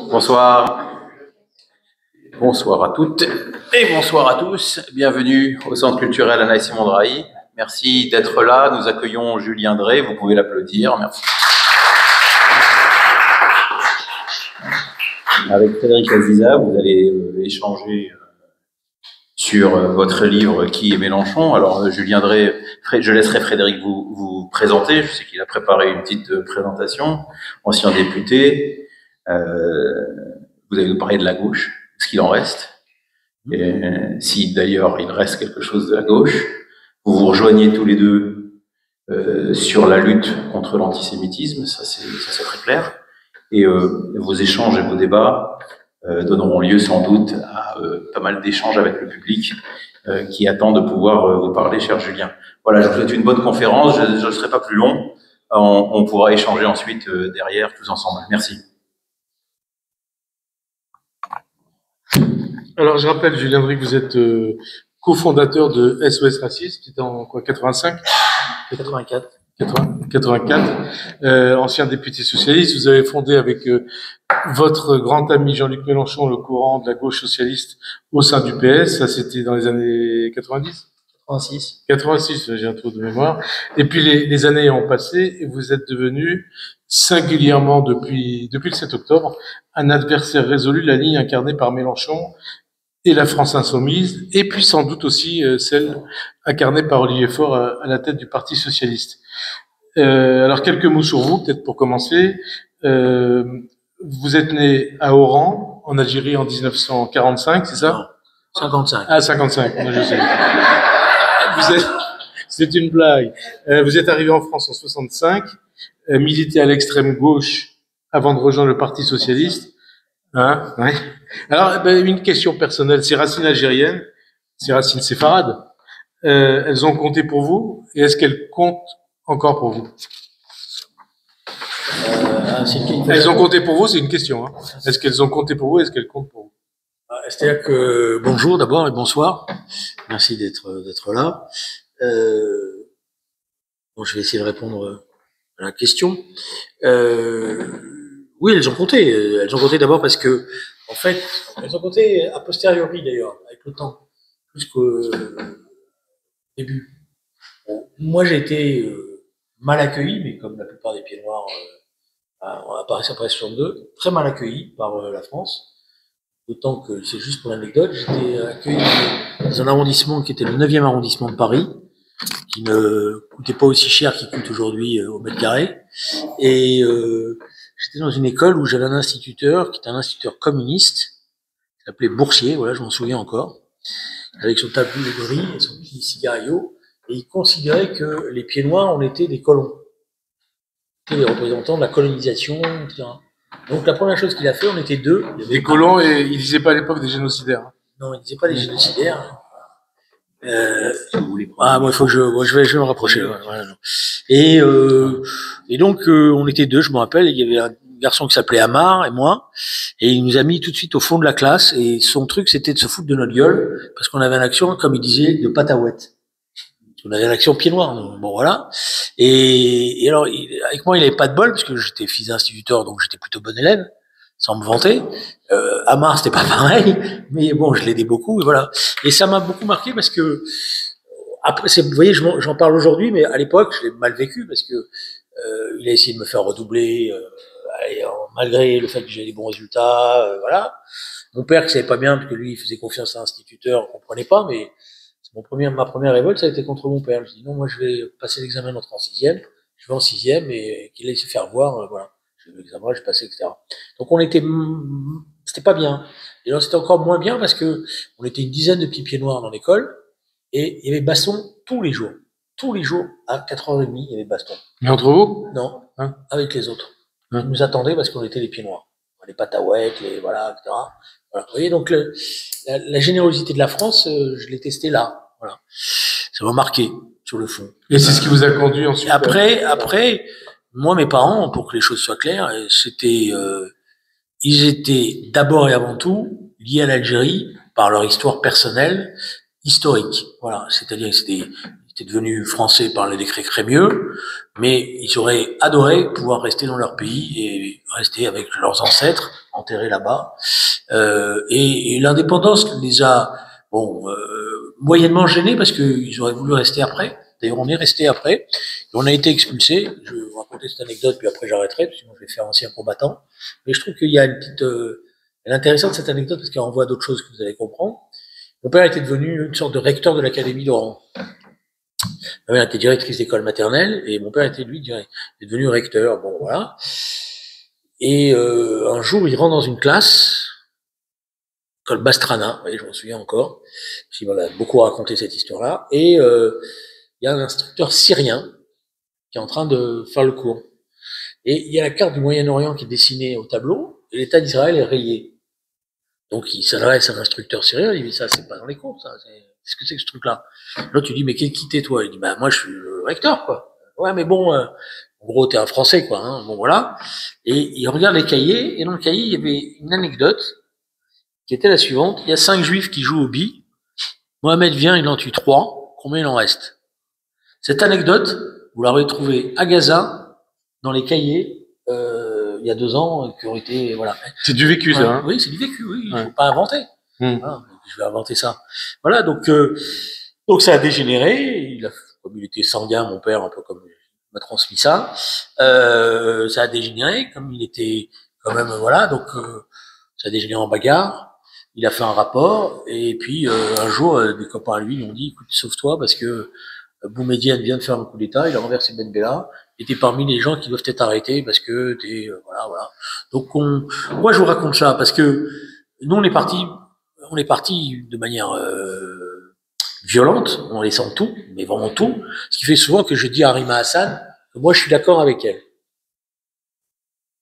Bonsoir. Bonsoir à toutes et bonsoir à tous. Bienvenue au Centre culturel Anna-Simon Drahi. Merci d'être là. Nous accueillons Julien Drey. Vous pouvez l'applaudir. Merci. Avec Frédéric Aziza, vous allez échanger sur votre livre Qui est Mélenchon. Alors, Julien Drey, je laisserai Frédéric vous présenter. Je sais qu'il a préparé une petite présentation. Ancien député. Vous allez nous parler de la gauche, ce qu'il en reste. Et si d'ailleurs il reste quelque chose de la gauche, vous rejoignez tous les deux sur la lutte contre l'antisémitisme, ça c'est très clair. Et vos échanges et vos débats donneront lieu sans doute à pas mal d'échanges avec le public qui attend de pouvoir vous parler, cher Julien. Voilà, je vous souhaite une bonne conférence, je ne serai pas plus long, on pourra échanger ensuite derrière tous ensemble. Merci. Alors, je rappelle, Julien Drey, que vous êtes cofondateur de SOS Racisme, c'était en quoi, 84 ancien député socialiste. Vous avez fondé avec votre grand ami Jean-Luc Mélenchon le courant de la gauche socialiste au sein du PS. Ça, c'était dans les années 90 86, j'ai un trou de mémoire. Et puis, les années ont passé et vous êtes devenu singulièrement, depuis le 7 octobre, un adversaire résolu de la ligne incarnée par Mélenchon et la France insoumise, et puis sans doute aussi celle incarnée par Olivier Faure à la tête du Parti socialiste. Alors quelques mots sur vous, peut-être pour commencer. Vous êtes né à Oran, en Algérie, en 1945, c'est ça? Non, 55. Ah, 55, moi je sais. C'est une blague. Vous êtes arrivé en France en 65, milité à l'extrême gauche avant de rejoindre le Parti socialiste. Hein, ouais. Alors, une question personnelle. Ces racines algériennes, ces racines séfarades, elles ont compté pour vous, et est-ce qu'elles comptent encore pour vous? Elles ont compté pour vous, c'est une question. Hein. Est-ce qu'elles ont compté pour vous, est-ce qu'elles comptent pour vous? C'est-à-dire que bonjour d'abord et bonsoir. Merci d'être là. Bon, je vais essayer de répondre à la question. Oui, elles ont compté. Elles ont compté d'abord parce que, en fait, elles ont compté a posteriori d'ailleurs, avec le temps, plus qu'au début. Bon, moi, j'ai été mal accueilli, mais comme la plupart des pieds noirs apparaissent après 62, très mal accueilli par la France. D'autant que, c'est juste pour l'anecdote, j'étais accueilli dans un arrondissement qui était le 9e arrondissement de Paris, qui ne coûtait pas aussi cher qu'il coûte aujourd'hui au mètre carré. Et j'étais dans une école où j'avais un instituteur qui était un instituteur communiste, qui s'appelait Boursier, voilà, je m'en souviens encore, avec son tabou de gris et son petit cigario, et il considérait que les pieds noirs, on était des colons. On était des représentants de la colonisation, etc. Donc la première chose qu'il a fait, on était deux. Des colons, et il disait pas à l'époque des génocidaires. Non, il disait pas des génocidaires. Moi, il faut que je vais me rapprocher. Voilà. Et donc, on était deux, je me rappelle, il y avait un garçon qui s'appelait Amar et moi, et il nous a mis tout de suite au fond de la classe, et son truc, c'était de se foutre de notre gueule, parce qu'on avait un accent, comme il disait, de pataouette. On avait un accent pied noir, donc, bon, voilà. Et alors, avec moi, il avait pas de bol, parce que j'étais fils d'instituteur, donc j'étais plutôt bon élève, sans me vanter. Amar, c'était pas pareil, mais bon, je l'aidais beaucoup, et voilà. Et ça m'a beaucoup marqué parce que, après, vous voyez, j'en parle aujourd'hui, mais à l'époque, je l'ai mal vécu parce que il a essayé de me faire redoubler, malgré le fait que j'ai des bons résultats, voilà. Mon père, qui savait pas bien, parce que lui, il faisait confiance à l'instituteur, on comprenait pas, mais ma première révolte, ça a été contre mon père. Je dis non, moi, je vais passer l'examen d'entrée en 6e, je vais en 6e, et qu'il aille se faire voir, voilà. J'ai eu l'examen, j'ai passé, etc. Donc c'était pas bien. Et là, c'était encore moins bien parce que on était une dizaine de petits pieds noirs dans l'école, et il y avait baston tous les jours. Tous les jours, à 4h30, il y avait baston. Mais entre vous? Non, hein? Avec les autres. Ils nous attendaient parce qu'on était les pieds noirs. Les pataouettes, voilà, etc. Voilà. Vous voyez, donc la générosité de la France, je l'ai testée là. Voilà. Ça m'a marqué, sur le fond. Et c'est ce qui vous a conduit ensuite? Après, moi, mes parents, pour que les choses soient claires, ils étaient d'abord et avant tout liés à l'Algérie par leur histoire personnelle, historique. Voilà. C'est-à-dire qu'ils étaient étaient devenus français par les décrets Crémieux, mais ils auraient adoré pouvoir rester dans leur pays et rester avec leurs ancêtres, enterrés là-bas. Et l'indépendance les a, moyennement gênés parce qu'ils auraient voulu rester après. D'ailleurs, on est resté après. Et on a été expulsés. Je vais vous raconter cette anecdote, puis après j'arrêterai, sinon je vais faire ancien combattant. Mais je trouve qu'il y a une petite... elle est intéressante cette anecdote parce qu'elle renvoie à d'autres choses que vous allez comprendre. Mon père était devenu une sorte de recteur de l'académie d'Oran. Ma mère était directrice d'école maternelle et mon père était lui devenu recteur. Bon voilà. Et un jour, il rentre dans une classe, école Bastrana, je m'en souviens encore. Il m'a beaucoup raconté cette histoire-là. Et il y a un instructeur syrien qui est en train de faire le cours. Et il y a la carte du Moyen-Orient qui est dessinée au tableau et l'État d'Israël est rayé. Donc il s'adresse à l'instructeur syrien, il dit ça c'est pas dans les cours, ça. Qu'est-ce que c'est que ce truc-là? L'autre tu dis mais qui t'es toi? Il dit bah moi je suis le recteur quoi. Ouais mais bon, en gros t'es un Français quoi. Hein. Bon voilà. Et il regarde les cahiers et dans le cahier il y avait une anecdote qui était la suivante. Il y a 5 juifs qui jouent au billes. Mohamed vient, il en tue 3. Combien il en reste? Cette anecdote, vous l'aurez trouvée à Gaza, dans les cahiers, il y a 2 ans, qui ont été, voilà. C'est du vécu, ça, hein? Oui, c'est du vécu, oui. Il faut pas inventer. Voilà, je vais inventer ça. Voilà, donc ça a dégénéré. Comme il était sanguin, mon père, un peu comme il m'a transmis ça, ça a dégénéré, comme il était quand même, voilà, donc ça a dégénéré en bagarre. Il a fait un rapport, et puis un jour, des copains à lui lui ont dit, écoute, sauve-toi, parce que Boumediene vient de faire un coup d'État, il a renversé Ben Bella, et t'es parmi les gens qui doivent être arrêtés parce que t'es, voilà. Donc moi je vous raconte ça parce que nous on est parti de manière violente, en laissant tout, mais vraiment tout, ce qui fait souvent que je dis à Rima Hassan que moi je suis d'accord avec elle.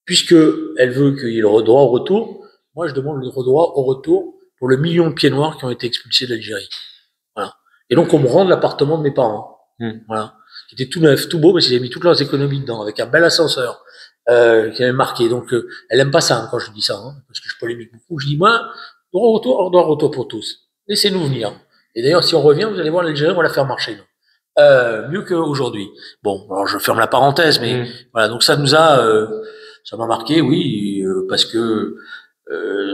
Puisque elle veut qu'il y ait le droit au retour, moi je demande le droit au retour pour le million de pieds noirs qui ont été expulsés d'Algérie. Voilà. Et donc on me rend l'appartement de mes parents. Voilà. Qui était tout neuf, tout beau, parce qu'ils avaient mis toutes leurs économies dedans, avec un bel ascenseur, qui avait marqué. Donc, elle aime pas ça, hein, quand je dis ça, hein, parce que je polémique beaucoup. Je dis, moi, droit au retour pour tous. Laissez-nous venir. Et d'ailleurs, si on revient, vous allez voir, l'Algérie, on va la faire marcher, nous. Mieux qu'aujourd'hui. Bon, alors je ferme la parenthèse, mais voilà, donc ça nous a, ça m'a marqué, oui, parce que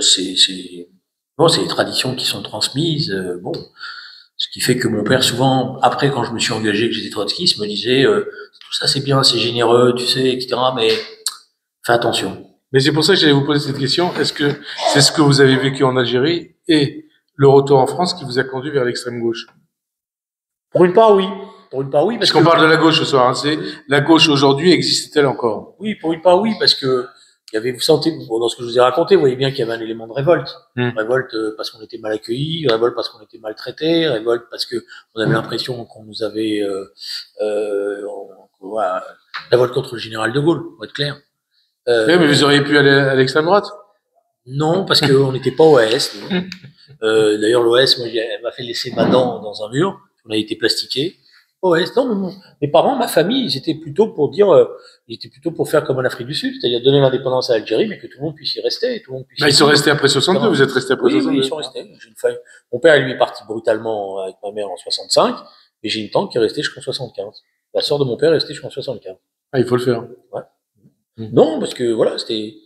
c'est des traditions qui sont transmises, bon. Ce qui fait que mon père, souvent, après, quand je me suis engagé, que j'étais trotskiste, me disait, tout ça c'est bien, c'est généreux, tu sais, etc., mais fais attention. Mais c'est pour ça que j'allais vous poser cette question. Est-ce que c'est ce que vous avez vécu en Algérie et le retour en France qui vous a conduit vers l'extrême gauche? Pour une part, oui. Parce qu'on parle de la gauche ce soir, hein, c'est la gauche aujourd'hui, existe-t-elle encore? Oui, pour une part, oui, parce que il y avait, vous sentez, dans ce que je vous ai raconté, vous voyez bien qu'il y avait un élément de révolte. Révolte parce qu'on était mal accueillis, révolte parce qu'on était maltraités, révolte parce que on avait l'impression qu'on nous avait, voilà, révolte contre le général de Gaulle, pour être clair. Oui, mais vous auriez pu aller à l'extrême droite? Non, parce qu'on n'était pas OAS. D'ailleurs, l'OAS, moi, elle m'a fait laisser ma dent dans un mur, on a été plastiqué. OAS, non, mes parents, ma famille, ils étaient plutôt pour dire, ils étaient plutôt pour faire comme en Afrique du Sud, c'est-à-dire donner l'indépendance à l'Algérie, mais que tout le monde puisse y rester, tout le monde puisse. Ils sont restés après 62, vous êtes restés après 62. Oui, ils sont restés. J'ai une famille. Mon père, lui, est parti brutalement avec ma mère en 65, et j'ai une tante qui est restée jusqu'en 75. La sœur de mon père est restée jusqu'en 75. Ah, il faut le faire. Ouais. Non, parce que voilà, c'était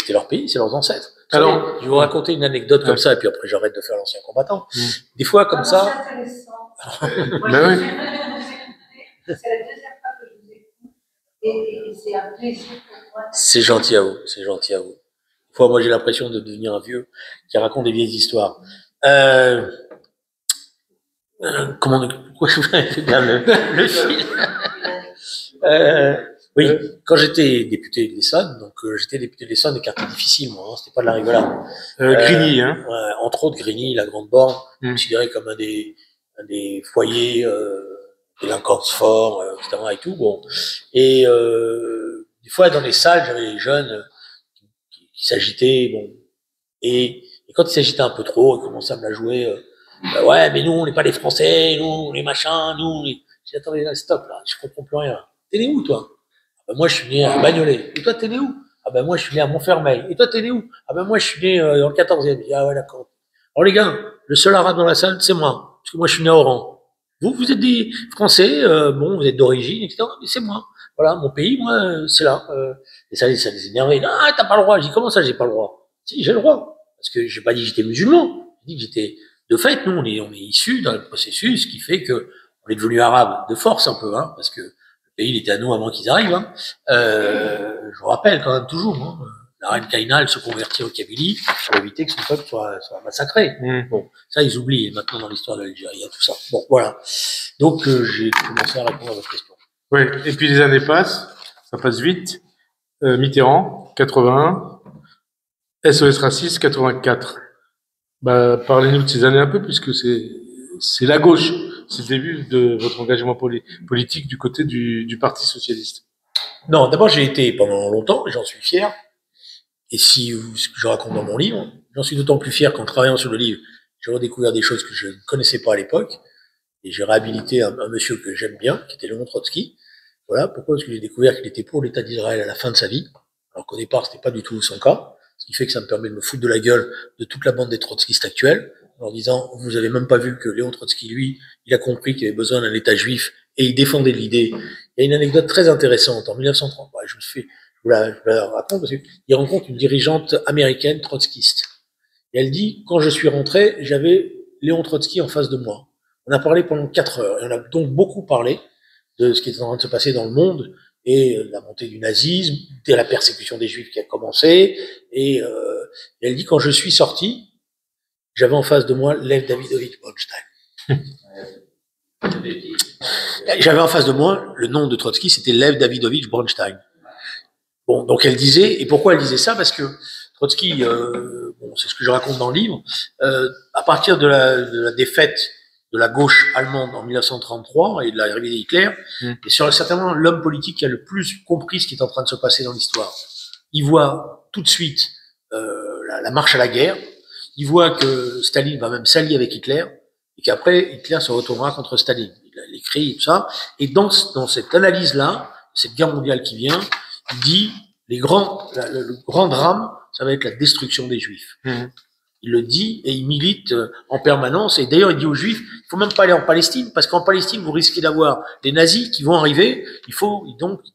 leur pays, c'est leurs ancêtres. Alors, je vais vous raconter une anecdote comme ça, et puis après j'arrête de faire l'ancien combattant. Des fois, comme ça. C'est intéressant. Ben oui. C'est la deuxième fois que je vous écoute, et c'est un plaisir pour moi. C'est gentil à vous, c'est gentil à vous. Des fois, moi, j'ai l'impression de devenir un vieux qui raconte des vieilles histoires. Pourquoi je fais bien le fil? Oui, quand j'étais député de l'Essonne, donc j'étais député de l'Essonne des quartiers difficiles, moi, hein, c'était pas de la rigolade. Grigny, hein. Entre autres, Grigny, la Grande Borne, considéré comme un des foyers délinquance fort, etc. et tout. Bon, et des fois dans les salles, j'avais les jeunes qui s'agitaient, bon, et quand ils s'agitaient un peu trop, ils commençaient à me la jouer. Ouais, mais nous, on n'est pas les Français, nous, les machins, nous. J'ai dit, attendez, là, stop, là, je comprends plus rien. T'es né où, toi? Ah ben, moi, je suis né à Bagnolet. Et toi, t'es né où? Ah ben, moi, je suis né à Montfermeil. Et toi, t'es né où? Ah ben, moi, je suis né dans le 14e. Je dis, ah ouais, d'accord. Alors, les gars, le seul arabe dans la salle, c'est moi. Parce que moi, je suis né à Oran. Vous êtes des Français, bon, vous êtes d'origine, etc. Mais c'est moi. Voilà, mon pays, moi, c'est là. Et ça les énervait. Ah, t'as pas le droit. J'ai dit, comment ça, j'ai pas le droit? Si, j'ai le droit. Parce que j'ai pas dit que j'étais musulman. J'ai dit que j'étais, de fait, nous, on est issus dans le processus, ce qui fait que on est devenu arabe de force un peu, hein, parce que le pays, il était à nous avant qu'ils arrivent, hein. Je vous rappelle quand même toujours, hein, la reine Kaina, elle se convertit au Kabylie pour éviter que son peuple soit massacré. Bon, ça, ils oublient maintenant dans l'histoire de l'Algérie, il y a tout ça. Bon, voilà. Donc, j'ai commencé à répondre à votre question. Oui, et puis les années passent, ça passe vite. Mitterrand, 81, SOS Racisme, 84. Bah, parlez-nous de ces années un peu, puisque c'est la gauche. C'est le début de votre engagement politique du côté du Parti socialiste. Non, d'abord, j'ai été pendant longtemps, et j'en suis fier. Et si ce que je raconte dans mon livre, j'en suis d'autant plus fier qu'en travaillant sur le livre, j'ai redécouvert des choses que je ne connaissais pas à l'époque. Et j'ai réhabilité un monsieur que j'aime bien, qui était Léon Trotsky. Voilà, pourquoi? Parce que j'ai découvert qu'il était pour l'État d'Israël à la fin de sa vie, alors qu'au départ, c'était pas du tout son cas. Ce qui fait que ça me permet de me foutre de la gueule de toute la bande des trotskistes actuels, en leur disant, vous avez même pas vu que Léon Trotsky, lui, il a compris qu'il avait besoin d'un État juif, et il défendait l'idée. Il y a une anecdote très intéressante. En 1930, je vous la raconte parce qu'il rencontre une dirigeante américaine trotskiste. Et elle dit, quand je suis rentré, j'avais Léon Trotsky en face de moi. On a parlé pendant 4 heures, et on a donc beaucoup parlé de ce qui était en train de se passer dans le monde, et la montée du nazisme, de la persécution des juifs qui a commencé, et elle dit, quand je suis sorti, j'avais en face de moi Lev Davidovich Bronstein. J'avais en face de moi, le nom de Trotsky, c'était Lev Davidovich Bronstein. Bon, donc elle disait, et pourquoi elle disait ça? Parce que Trotsky, bon, c'est ce que je raconte dans le livre, à partir de la défaite de la gauche allemande en 1933 et de l'arrivée d'Hitler, et sur certainement l'homme politique qui a le plus compris ce qui est en train de se passer dans l'histoire. Il voit tout de suite la marche à la guerre, il voit que Staline va même s'allier avec Hitler, et qu'après Hitler se retournera contre Staline. Il écrit tout ça, et dans cette analyse-là, cette guerre mondiale qui vient, il dit le grand drame, ça va être la destruction des Juifs. Il le dit et il milite en permanence. Et d'ailleurs, il dit aux Juifs, il faut même pas aller en Palestine, parce qu'en Palestine, vous risquez d'avoir des nazis qui vont arriver. Il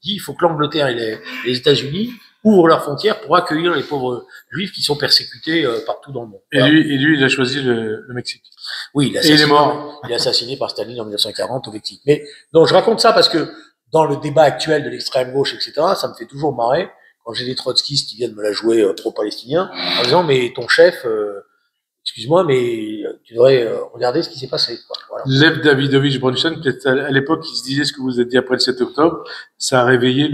dit, il faut que l'Angleterre et les États-Unis ouvrent leurs frontières pour accueillir les pauvres Juifs qui sont persécutés partout dans le monde. Voilà. Et lui, il a choisi le Mexique. Oui, il est mort. Il est assassiné par Staline en 1940 au Mexique. Mais donc, je raconte ça parce que dans le débat actuel de l'extrême gauche, etc., ça me fait toujours marrer quand j'ai des trotskistes qui viennent me la jouer pro-palestinien en disant, mais ton chef, excuse-moi, mais tu devrais regarder ce qui s'est passé. Voilà. Lev Davidovich Bronstein, peut-être à l'époque, il se disait ce que vous avez dit après le 7 octobre, ça a réveillé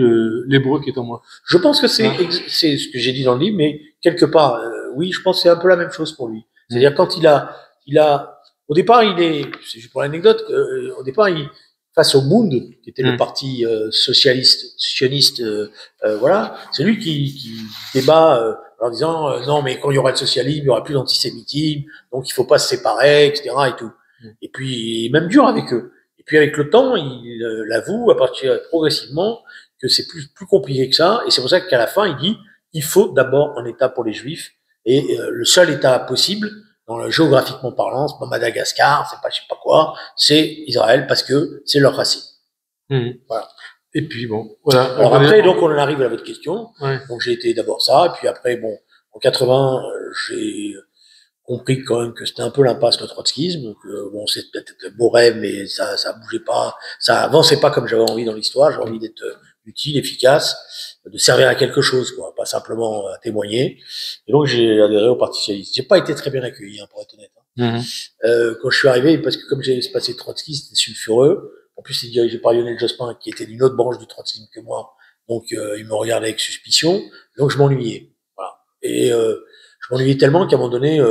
l'hébreu qui est en moi. Je pense que c'est ce que j'ai dit dans le livre, mais quelque part, oui, je pense que c'est un peu la même chose pour lui. C'est-à-dire quand il a, au départ, c'est juste pour l'anecdote, au départ, face au Bund, qui était le parti socialiste, sioniste, voilà, c'est lui qui débat en disant non, mais quand il y aura le socialisme, il y aura plus d'antisémitisme, donc il faut pas se séparer, etc. et tout. Et puis, il est même dur avec eux. Et puis, avec le temps, il l'avoue, à partir progressivement, que c'est plus compliqué que ça. Et c'est pour ça qu'à la fin, il dit il faut d'abord un État pour les Juifs, et le seul État possible, géographiquement parlant, c'est pas Madagascar, c'est pas je sais pas quoi, c'est Israël parce que c'est leur racine. Voilà. Et puis bon, voilà. Alors après, donc on en arrive à votre question. Ouais. Donc j'ai été d'abord ça, et puis après, bon, en 80, j'ai compris quand même que c'était un peu l'impasse le trotskisme. Donc bon, c'est peut-être un beau rêve, mais ça bougeait pas, ça avançait pas comme j'avais envie dans l'histoire. J'avais envie d'être utile, efficace, de servir à quelque chose, quoi, pas simplement à témoigner. Et donc j'ai adhéré au Parti socialiste. J'ai pas été très bien accueilli, hein, pour être honnête. Quand je suis arrivé, parce que comme j'ai passé trotskiste, c'était sulfureux. En plus, il est dirigé par Lionel Jospin, qui était d'une autre branche du trotskisme que moi. Donc, il me regardait avec suspicion. Donc, je m'ennuyais. Voilà. Et je m'ennuyais tellement qu'à un moment donné,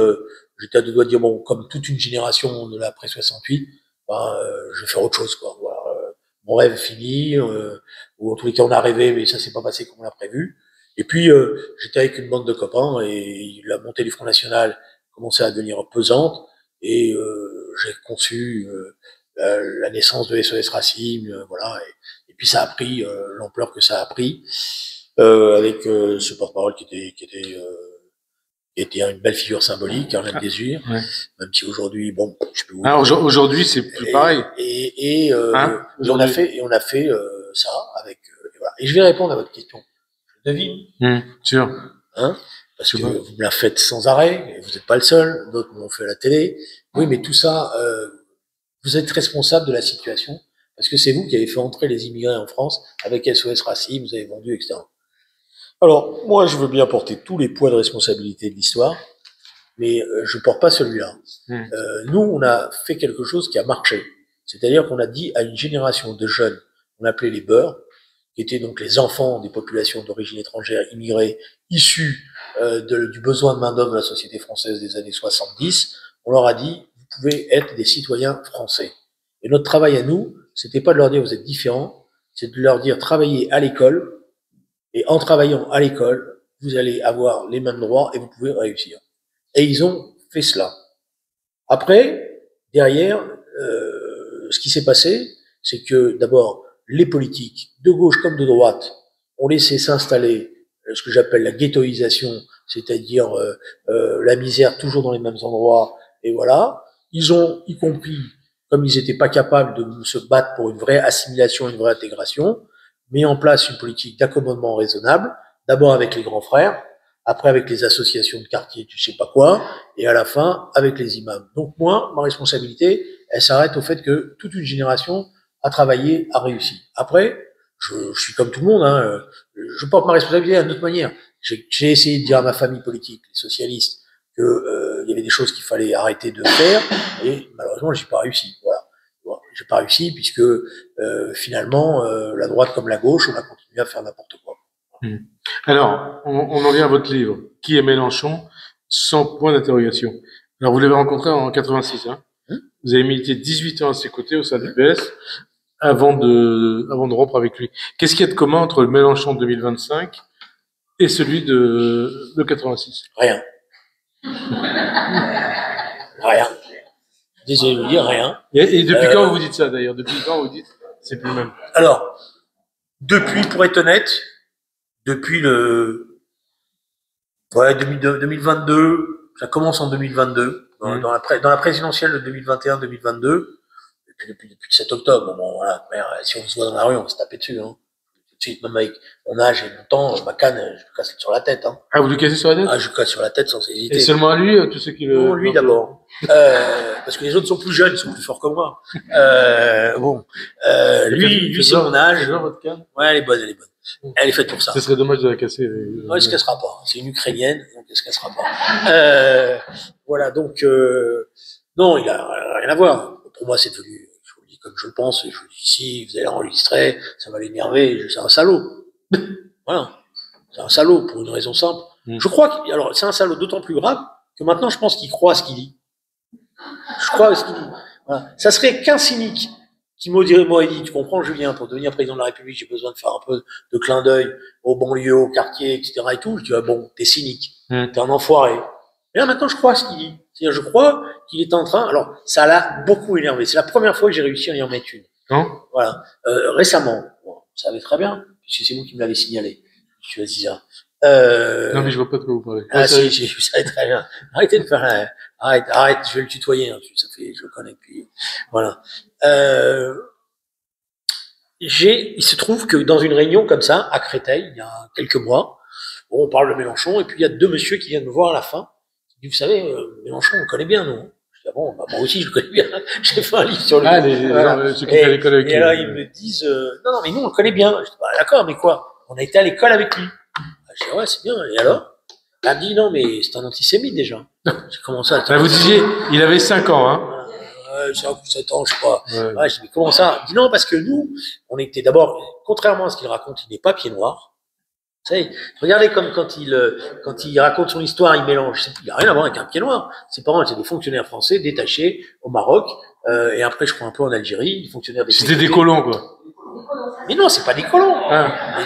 j'étais à deux doigts de dire, bon, comme toute une génération de l'après 68, je vais faire autre chose, quoi. Voilà. Mon rêve fini, ou en tous les cas, on a rêvé, mais ça s'est pas passé comme on l'a prévu. Et puis, j'étais avec une bande de copains, et la montée du Front National commençait à devenir pesante, et j'ai conçu la naissance de SOS Racisme, voilà, et puis ça a pris l'ampleur que ça a pris, avec ce porte-parole qui était qui était une belle figure symbolique, Arlette Désir, Ouais. même si aujourd'hui, bon, je peux vous Alors aujourd'hui, c'est plus pareil. Et Hein, on a fait ça avec. Et, voilà. Et je vais répondre à votre question. Je devine, Sûr. hein, parce que C'est bon. vous me la faites sans arrêt. Et vous n'êtes pas le seul. D'autres m'ont fait à la télé. Oui, mais tout ça, vous êtes responsable de la situation parce que c'est vous qui avez fait entrer les immigrés en France avec SOS Racisme, vous avez vendu, etc. Alors, moi, je veux bien porter tous les poids de responsabilité de l'histoire, mais je porte pas celui-là. Nous, on a fait quelque chose qui a marché. C'est-à-dire qu'on a dit à une génération de jeunes, on appelait les beurs, qui étaient donc les enfants des populations d'origine étrangère immigrées, issus du besoin de main-d'œuvre de la société française des années 70, on leur a dit, vous pouvez être des citoyens français. Et notre travail à nous, c'était pas de leur dire vous êtes différents, c'est de leur dire travaillez à l'école, et en travaillant à l'école, vous allez avoir les mêmes droits et vous pouvez réussir. Et ils ont fait cela. Après, derrière, ce qui s'est passé, c'est que d'abord, les politiques, de gauche comme de droite, ont laissé s'installer ce que j'appelle la ghettoisation, c'est-à-dire la misère toujours dans les mêmes endroits, et voilà. Ils ont, y compris, comme ils n'étaient pas capables de se battre pour une vraie assimilation, une vraie intégration, mis en place une politique d'accommodement raisonnable, d'abord avec les grands frères, après avec les associations de quartier, tu sais pas quoi, et à la fin avec les imams. Donc moi, ma responsabilité, elle s'arrête au fait que toute une génération a travaillé, a réussi. Après, je suis comme tout le monde, hein, je porte ma responsabilité d'une autre manière. J'ai essayé de dire à ma famille politique, les socialistes, que il y avait des choses qu'il fallait arrêter de faire, et malheureusement, j'ai pas réussi. Voilà. J'ai pas réussi puisque finalement, la droite comme la gauche, on a continué à faire n'importe quoi. Alors, on en vient à votre livre, Qui est Mélenchon? Sans point d'interrogation. Alors, vous l'avez rencontré en 86, hein. Vous avez milité 18 ans à ses côtés au sein du PS avant de rompre avec lui. Qu'est-ce qu'il y a de commun entre le Mélenchon 2025 et celui de 86? Rien. Rien. Désolé de vous dire, rien. Et depuis quand vous dites ça, d'ailleurs? Depuis quand vous dites c'est plus le même? Alors, depuis, pour être honnête, depuis 2022, ça commence en 2022, dans la présidentielle de 2021-2022, et puis depuis le 7 octobre, bon, voilà, si on se voit dans la rue, on va se taper dessus, hein. Tout de suite, même avec mon âge et mon temps, ma canne, je lui casse sur la tête, hein. Ah, vous lui cassez sur la tête? Ah, je lui casse sur la tête sans hésiter. Et seulement à lui, tous ceux qui le... Non, lui d'abord. Parce que les autres sont plus jeunes, ils sont plus forts que moi. Lui, c'est mon âge. C'est votre canne? Ouais, elle est bonne. Elle est faite pour ça. Ce serait dommage de la casser. Non, elle se cassera pas. C'est une Ukrainienne, donc elle se cassera pas. Voilà, donc non, il a rien à voir. Pour moi, c'est devenu, je vous le dis comme je le pense, et je vous le dis ici, vous allez enregistrer, ça va l'énerver, c'est un salaud. Voilà. C'est un salaud pour une raison simple. Je crois que, alors, c'est un salaud d'autant plus grave que maintenant, je pense qu'il croit à ce qu'il dit. Je crois à ce qu'il dit. Voilà. Ça serait qu'un cynique qui m'aurait dit, tu comprends, Julien, pour devenir président de la République, j'ai besoin de faire un peu de clin d'œil aux banlieues, aux quartiers, etc. et tout. Je dis, ah bon, t'es cynique. T'es un enfoiré. Et là, maintenant, je crois à ce qu'il dit. C'est-à-dire, je crois qu'il est en train, alors, ça l'a beaucoup énervé. C'est la première fois que j'ai réussi à y en mettre une. Voilà. Récemment. Bon, vous savez très bien, puisque c'est vous qui me l'avez signalé. Je suis Aziza. Non, mais je vois pas de quoi vous parlez. Ah, si, vous savez très bien. Arrêtez de faire arrête, je vais le tutoyer, hein, ça fait, je le connais depuis, voilà. Il se trouve que dans une réunion comme ça, à Créteil, il y a quelques mois, bon, on parle de Mélenchon, et puis il y a deux messieurs qui viennent me voir à la fin. Ils disent, vous savez, Mélenchon, on le connaît bien, nous. Je dis, ah bon, bah, moi aussi, je le connais bien. J'ai fait un livre sur lui. Ah, ceux qui étaient à l'école avec lui. Et là, ils me disent, non, mais nous, on le connaît bien. Je dis, bah, d'accord, mais quoi? On a été à l'école avec lui. Je dis, ouais, c'est bien. Et alors? Elle me dit, non, mais c'est un antisémite, déjà. J'ai commencé à... Vous disiez, il avait 5 ans, hein. 5 ou 7 ans, je sais pas. Ouais, je dis, mais comment ça? Il dit, non, parce que nous, on était d'abord, contrairement à ce qu'il raconte, il n'est pas pied noir. Vous savez, regardez comme quand il raconte son histoire, il mélange. Il n'y a rien à voir avec un pied noir. Ses parents étaient des fonctionnaires français détachés au Maroc, et après, je crois un peu en Algérie, des fonctionnaires des... C'était des colons, quoi. Mais non, c'est pas des colons.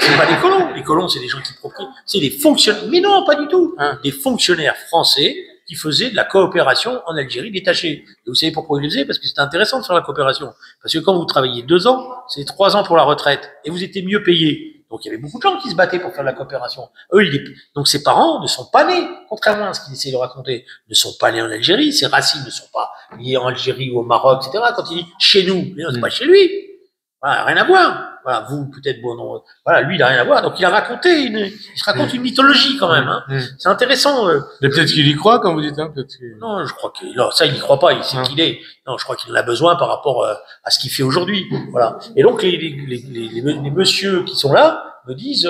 C'est pas des colons. Les colons, c'est des gens qui proprient. C'est des fonctionnaires. Mais non, pas du tout. Des fonctionnaires français qui faisaient de la coopération en Algérie détachés. Et vous savez pourquoi ils le faisaient? Parce que c'était intéressant de faire la coopération. Parce que quand vous travaillez 2 ans, c'est 3 ans pour la retraite. Et vous étiez mieux payé. Donc il y avait beaucoup de gens qui se battaient pour faire de la coopération. Eux, donc ses parents ne sont pas nés, contrairement à ce qu'il essaie de raconter, ne sont pas nés en Algérie. Ses racines ne sont pas liées en Algérie ou au Maroc, etc. Quand il dit chez nous, c'est pas chez lui. Voilà, rien à voir. Voilà, vous, peut-être, bon, non. Voilà, lui, il a rien à voir. Donc, il se raconte une mythologie, quand même, hein. C'est intéressant. Mais peut-être qu'il y croit quand vous dites, hein, peut-être que... Non, je crois non, ça, il n'y croit pas, il sait qu'il est. Non, je crois qu'il en a besoin par rapport à ce qu'il fait aujourd'hui. Voilà. Et donc, les messieurs qui sont là me disent,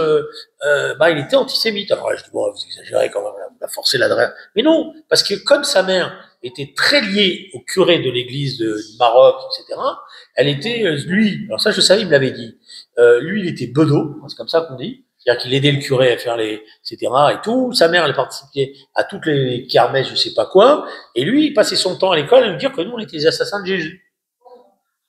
il était antisémite. Alors là, je dis, bon, vous exagérez quand même, vous la forcez l'adresse. Mais non, parce que comme sa mère était très liée au curé de l'église du Maroc, etc., elle était, lui, alors ça, je savais, il me l'avait dit, lui, il était bedeau, c'est comme ça qu'on dit. C'est-à-dire qu'il aidait le curé à faire etc. et tout. Sa mère, elle participait à toutes les kermesses, je sais pas quoi. Et lui, il passait son temps à l'école à nous dire que nous, on était les assassins de Jésus.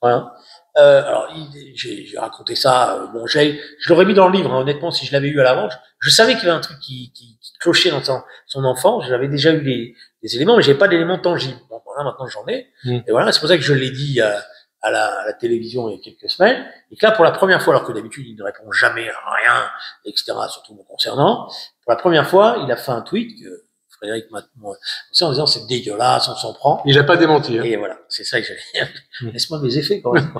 Voilà. Alors, j'ai raconté ça. Bon, je l'aurais mis dans le livre, hein, honnêtement, si je l'avais eu à l'avance. Je savais qu'il y avait un truc qui clochait dans son enfant. J'avais déjà eu des éléments, mais j'avais pas d'éléments tangibles. Bon, voilà, maintenant j'en ai. Et voilà, c'est pour ça que je l'ai dit à la télévision il y a quelques semaines, et que là, pour la première fois, alors que d'habitude, il ne répond jamais à rien, etc., surtout me concernant, pour la première fois, il a fait un tweet que Frédéric m'a en disant c'est dégueulasse, on s'en prend. Il n'a pas démenti. Hein. Et voilà, c'est ça que j'allais dire. Laisse-moi mes effets, quand même.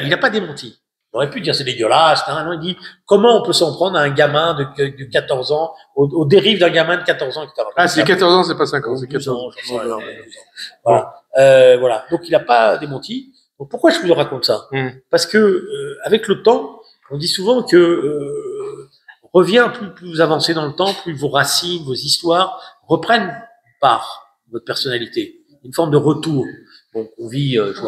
Il n'a pas démenti. Il aurait pu dire c'est dégueulasse, hein. Non, il dit comment on peut s'en prendre à un gamin de 14 ans, aux dérives d'un gamin de 14 ans, etc. Ah, c'est 14 ans, c'est pas 5 ans, c'est 14 ans. Voilà. Voilà. Donc il n'a pas démenti. Donc pourquoi je vous raconte ça? Parce que avec le temps, on dit souvent que revient plus vous avancez dans le temps, plus vos racines, vos histoires reprennent part de votre personnalité, une forme de retour. Donc on vit, je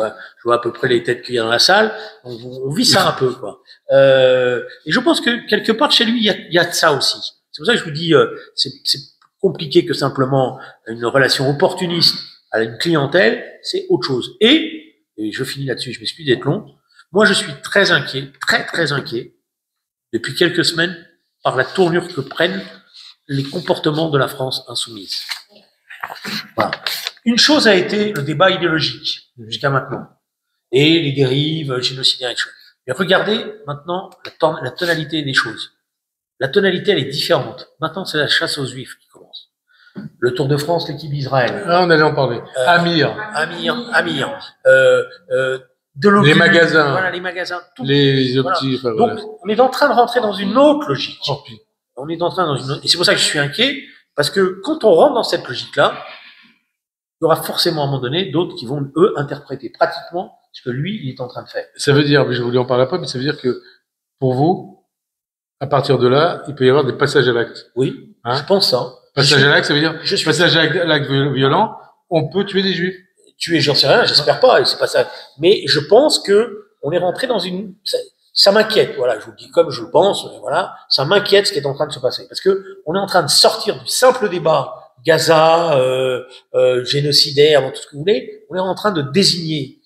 vois à peu près les têtes qu'il y a dans la salle, on vit ça un peu, quoi. Et je pense que quelque part chez lui, il y a de ça aussi. C'est pour ça que je vous dis, c'est compliqué que simplement une relation opportuniste à une clientèle, c'est autre chose. Et je finis là-dessus, je m'excuse d'être long. Moi, je suis très inquiet, très inquiet, depuis quelques semaines, par la tournure que prennent les comportements de la France insoumise. Voilà. Une chose a été le débat idéologique jusqu'à maintenant, et les dérives génocidaires et tout. Mais regardez maintenant la tonalité des choses. La tonalité, elle est différente. Maintenant, c'est la chasse aux Juifs qui commence. Le Tour de France, l'équipe d'Israël. Ah, on allait en parler. Amir. De les magasins. Voilà, les magasins. Tout. Les optiques. Voilà. Voilà. Donc, on est en train de rentrer dans une autre logique. On est en train et c'est pour ça que je suis inquiet, parce que quand on rentre dans cette logique-là, il y aura forcément à un moment donné d'autres qui vont, eux, interpréter pratiquement ce que lui, il est en train de faire. Ça veut dire, mais je voulais en parler après, mais ça veut dire que pour vous, à partir de là, il peut y avoir des passages à l'acte. Oui, hein? Je pense ça. Passage à l'acte, ça veut dire passage à l'acte violent, on peut tuer des juifs. Tuer, j'en sais rien, j'espère pas, c'est pas ça. Mais je pense que on est rentré dans une... Ça m'inquiète, voilà, je vous le dis comme je le pense, voilà, ça m'inquiète ce qui est en train de se passer. Parce que on est en train de sortir du simple débat Gaza, génocidaire, tout ce que vous voulez, on est en train de désigner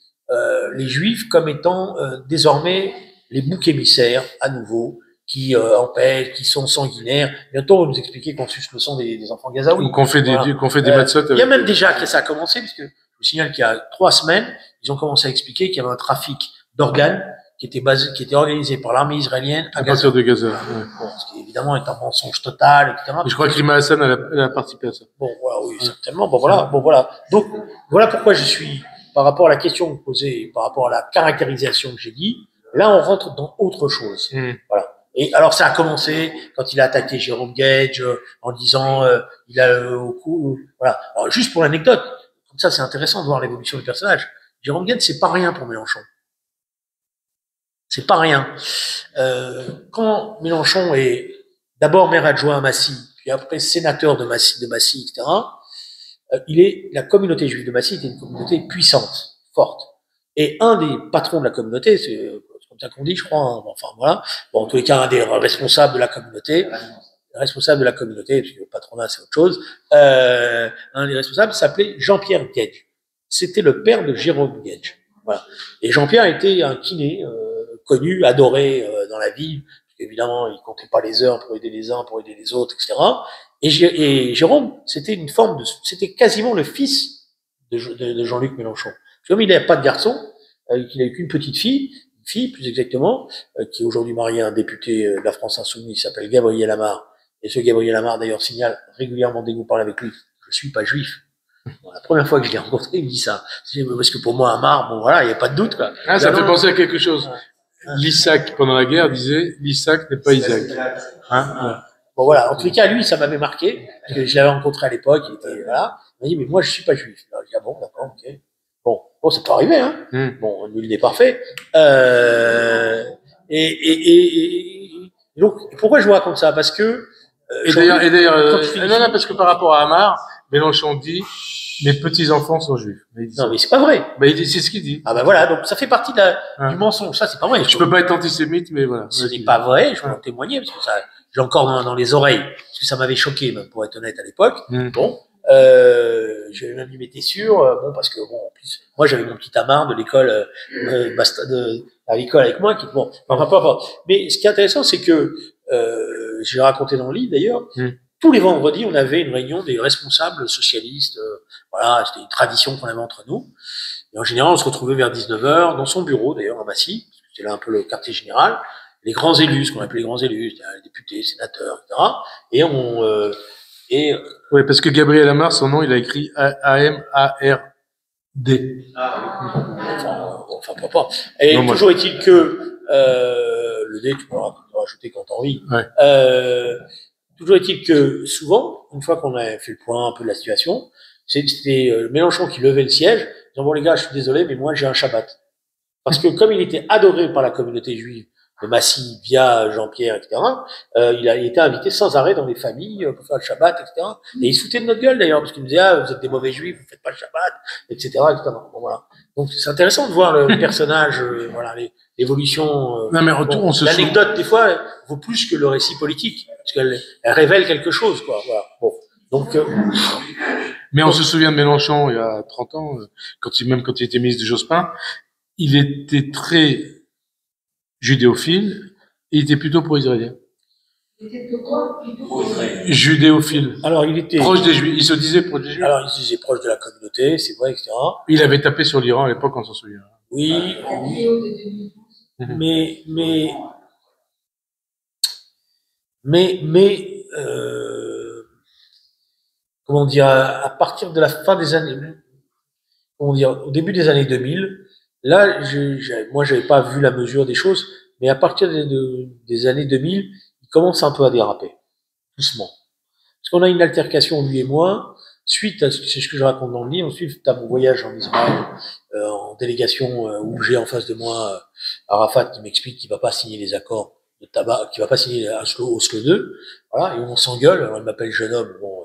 les Juifs comme étant désormais les boucs émissaires, à nouveau, qui empêchent, qui sont sanguinaires. Bientôt, on va nous expliquer qu'on suce le sang des enfants gazaouis. Ou qu'on fait des, voilà. Qu'on fait des matzot. Il y a même déjà que ça a commencé, puisque je vous signale qu'il y a 3 semaines, ils ont commencé à expliquer qu'il y avait un trafic d'organes qui était organisé par l'armée israélienne à partir de Gaza. Ouais. Bon, ce qui évidemment est un mensonge total, etc. Mais je crois que Rima Hassan elle a participé à ça. Bon, voilà, oui, certainement. Bon, voilà. Donc, voilà pourquoi je suis, par rapport à la question que vous posez, par rapport à la caractérisation que j'ai dit, là, on rentre dans autre chose. Voilà. Et alors, ça a commencé quand il a attaqué Jérôme Gage en disant, il a au cou, voilà. Alors, juste pour l'anecdote, comme ça, c'est intéressant de voir l'évolution du personnage. Jérôme Gage, c'est pas rien pour Mélenchon. C'est pas rien. Quand Mélenchon est d'abord maire adjoint à Massy, puis après sénateur de Massy, etc., la communauté juive de Massy était une communauté puissante, forte. Et un des patrons de la communauté, c'est comme ça qu'on dit, je crois, hein, enfin voilà, bon, en tous les cas, un des responsables de la communauté, parce que le patronat c'est autre chose, un des responsables s'appelait Jean-Pierre Gage. C'était le père de Jérôme Gage. Voilà. Et Jean-Pierre était un kiné, connu, adoré dans la ville, parce qu'évidemment, il comptait pas les heures pour aider les uns, pour aider les autres, etc. Et Jérôme, c'était quasiment le fils de Jean-Luc Mélenchon. Comme il n'avait pas de garçon, qu'il n'avait qu'une petite fille, fille, plus exactement, qui est aujourd'hui mariée à un député de la France Insoumise, qui s'appelle Gabriel Amar. Et ce Gabriel Amar, d'ailleurs, signale régulièrement dès que vous parlez avec lui, je suis pas juif. Bon, la première fois que je l'ai rencontré, il me dit ça. Parce que pour moi, Amar, bon voilà, il n'y a pas de doute, quoi. Ah, ça fait penser à quelque chose. L'Isaac, pendant la guerre, disait, l'Isaac n'est pas Isaac. Hein? Bon voilà, en tous les cas, lui, ça m'avait marqué, parce que je l'avais rencontré à l'époque, il était, voilà. Il m'a dit, mais moi, je suis pas juif. Alors, je dis, ah bon, d'accord, ok. Bon, ça peut arriver, hein. Bon, nul n'est parfait. Et donc, pourquoi je vous raconte ça? Parce que, non, parce que par rapport à Amar, Mélenchon dit, mes petits-enfants sont juifs. Non, mais c'est pas vrai. C'est ce qu'il dit. Ah ben voilà, donc ça fait partie du mensonge. Ça, c'est pas vrai. Je peux pas être antisémite, mais voilà. Ce n'est pas vrai, je peux en témoigner, parce que ça, j'ai encore dans les oreilles, parce que ça m'avait choqué, même, pour être honnête, à l'époque. Bon, j'avais même dit, mais t'es sûr? Bon, parce que, bon, en plus, moi, j'avais mon petit Amar de l'école, à l'école avec moi, qui, bon, enfin, peu importe. Mais ce qui est intéressant, c'est que, j'ai raconté dans le livre, d'ailleurs, tous les vendredis, on avait une réunion des responsables socialistes, voilà, c'était une tradition qu'on avait entre nous. Et en général, on se retrouvait vers 19h, dans son bureau, d'ailleurs, à Massy, c'était là un peu le quartier général, les grands élus, ce qu'on appelait les grands élus, les députés, sénateurs, etc. Et oui, parce que Gabriel Amar, son nom, il a écrit A-M-A-R-D. Enfin, peu importe. Et non, toujours est-il que, le D, tu peux rajouter quand t'as envie. Ouais. Toujours est-il que, souvent, une fois qu'on a fait le point un peu de la situation, c'était Mélenchon qui levait le siège, disant, bon les gars, je suis désolé, mais moi j'ai un Shabbat. Parce que comme il était adoré par la communauté juive de Massy, via Jean-Pierre, etc., il était invité sans arrêt dans les familles pour faire le Shabbat, etc. Et il se foutait de notre gueule d'ailleurs, parce qu'il me disait, ah, vous êtes des mauvais juifs, vous faites pas le Shabbat, etc., etc. Bon, voilà. Donc c'est intéressant de voir le personnage, voilà, l'évolution. Non, mais retour, on se l'anecdote, des fois, vaut plus que le récit politique, parce qu'elle révèle quelque chose, quoi. Voilà. Bon. Donc, mais on se souvient de Mélenchon il y a 30 ans, même quand il était ministre de Jospin, il était très judéophile et il était plutôt pro-israélien. Il était de quoi? Judéophile. Alors, il était proche des Juifs. Il se disait proche des Juifs. Alors, il se disait proche de la communauté, c'est vrai, etc. Il avait tapé sur l'Iran à l'époque, on s'en souvient. Oui, mais comment dire, à partir de la fin des années, comment dire, au début des années 2000, là, moi, j'avais pas vu la mesure des choses, mais à partir des années 2000, il commence un peu à déraper, doucement. Parce qu'on a une altercation, lui et moi, suite à, c'est ce que je raconte dans le livre, suite à mon voyage en Israël, en délégation, où j'ai en face de moi Arafat qui m'explique qu'il va pas signer les accords de tabac, qu'il va pas signer Oslo 2, voilà, et on s'engueule, alors il m'appelle jeune homme, bon,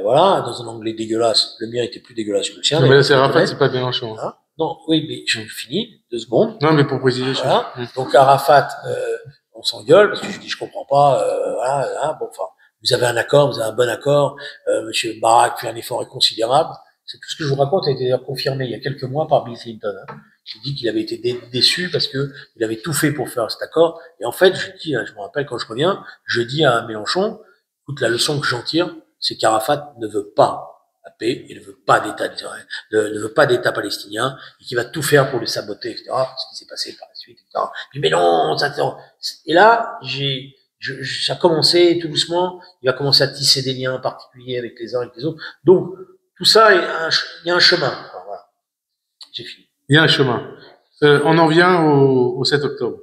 voilà, dans un anglais dégueulasse, le mien était plus dégueulasse que le sien. Non, mais là, c'est Arafat, c'est pas Mélenchon. Hein, non, oui, mais je finis, 2 secondes. Non, mais pour préciser. Voilà. Donc Arafat, on s'engueule, parce que je dis, je comprends pas, voilà, bon, enfin, vous avez un accord, vous avez un bon accord, Monsieur Barak fait un effort inconsidérable. C'est tout ce que je vous raconte a été d'ailleurs confirmé il y a quelques mois par Bill Clinton. Hein. Il dit qu'il avait été déçu parce que il avait tout fait pour faire cet accord. Et en fait, je me rappelle quand je reviens, je dis à Mélenchon, écoute, la leçon que j'en tire, c'est qu'Arafat ne veut pas la paix, il ne veut pas d'État d'Israël, ne veut pas d'État palestinien, et qu'il va tout faire pour le saboter, etc. Ce qui s'est passé par la suite, etc. Puis mais non, ça, et là, ça a commencé tout doucement, il va commencer à tisser des liens particuliers avec les uns et avec les autres. Donc, tout ça, il y a un chemin. Enfin, voilà. J'ai fini. Il y a un chemin. On en vient au 7 octobre.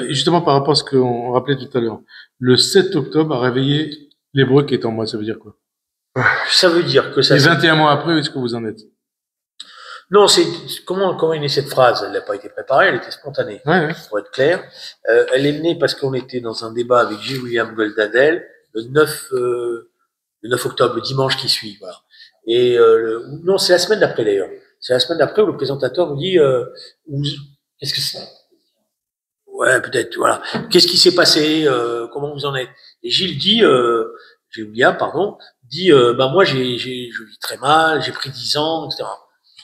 Justement, par rapport à ce qu'on rappelait tout à l'heure. Le 7 octobre a réveillé l'hébreu qui est en moi. Ça veut dire quoi? Ça veut dire que ça... Et 21 mois après, où est-ce que vous en êtes? Non, comment est née cette phrase? Elle n'a pas été préparée, elle était spontanée. Ouais. Pour être clair. Elle est née parce qu'on était dans un débat avec J. William Goldadel le 9 octobre, le dimanche qui suit, voilà. Et non, c'est la semaine d'après d'ailleurs. C'est la semaine d'après où le présentateur nous dit qu'est-ce que c'est? Ouais, peut-être, voilà. Qu'est-ce qui s'est passé? Comment vous en êtes? Et Gilles dit, William, pardon, dit moi je vis très mal, j'ai pris 10 ans, etc.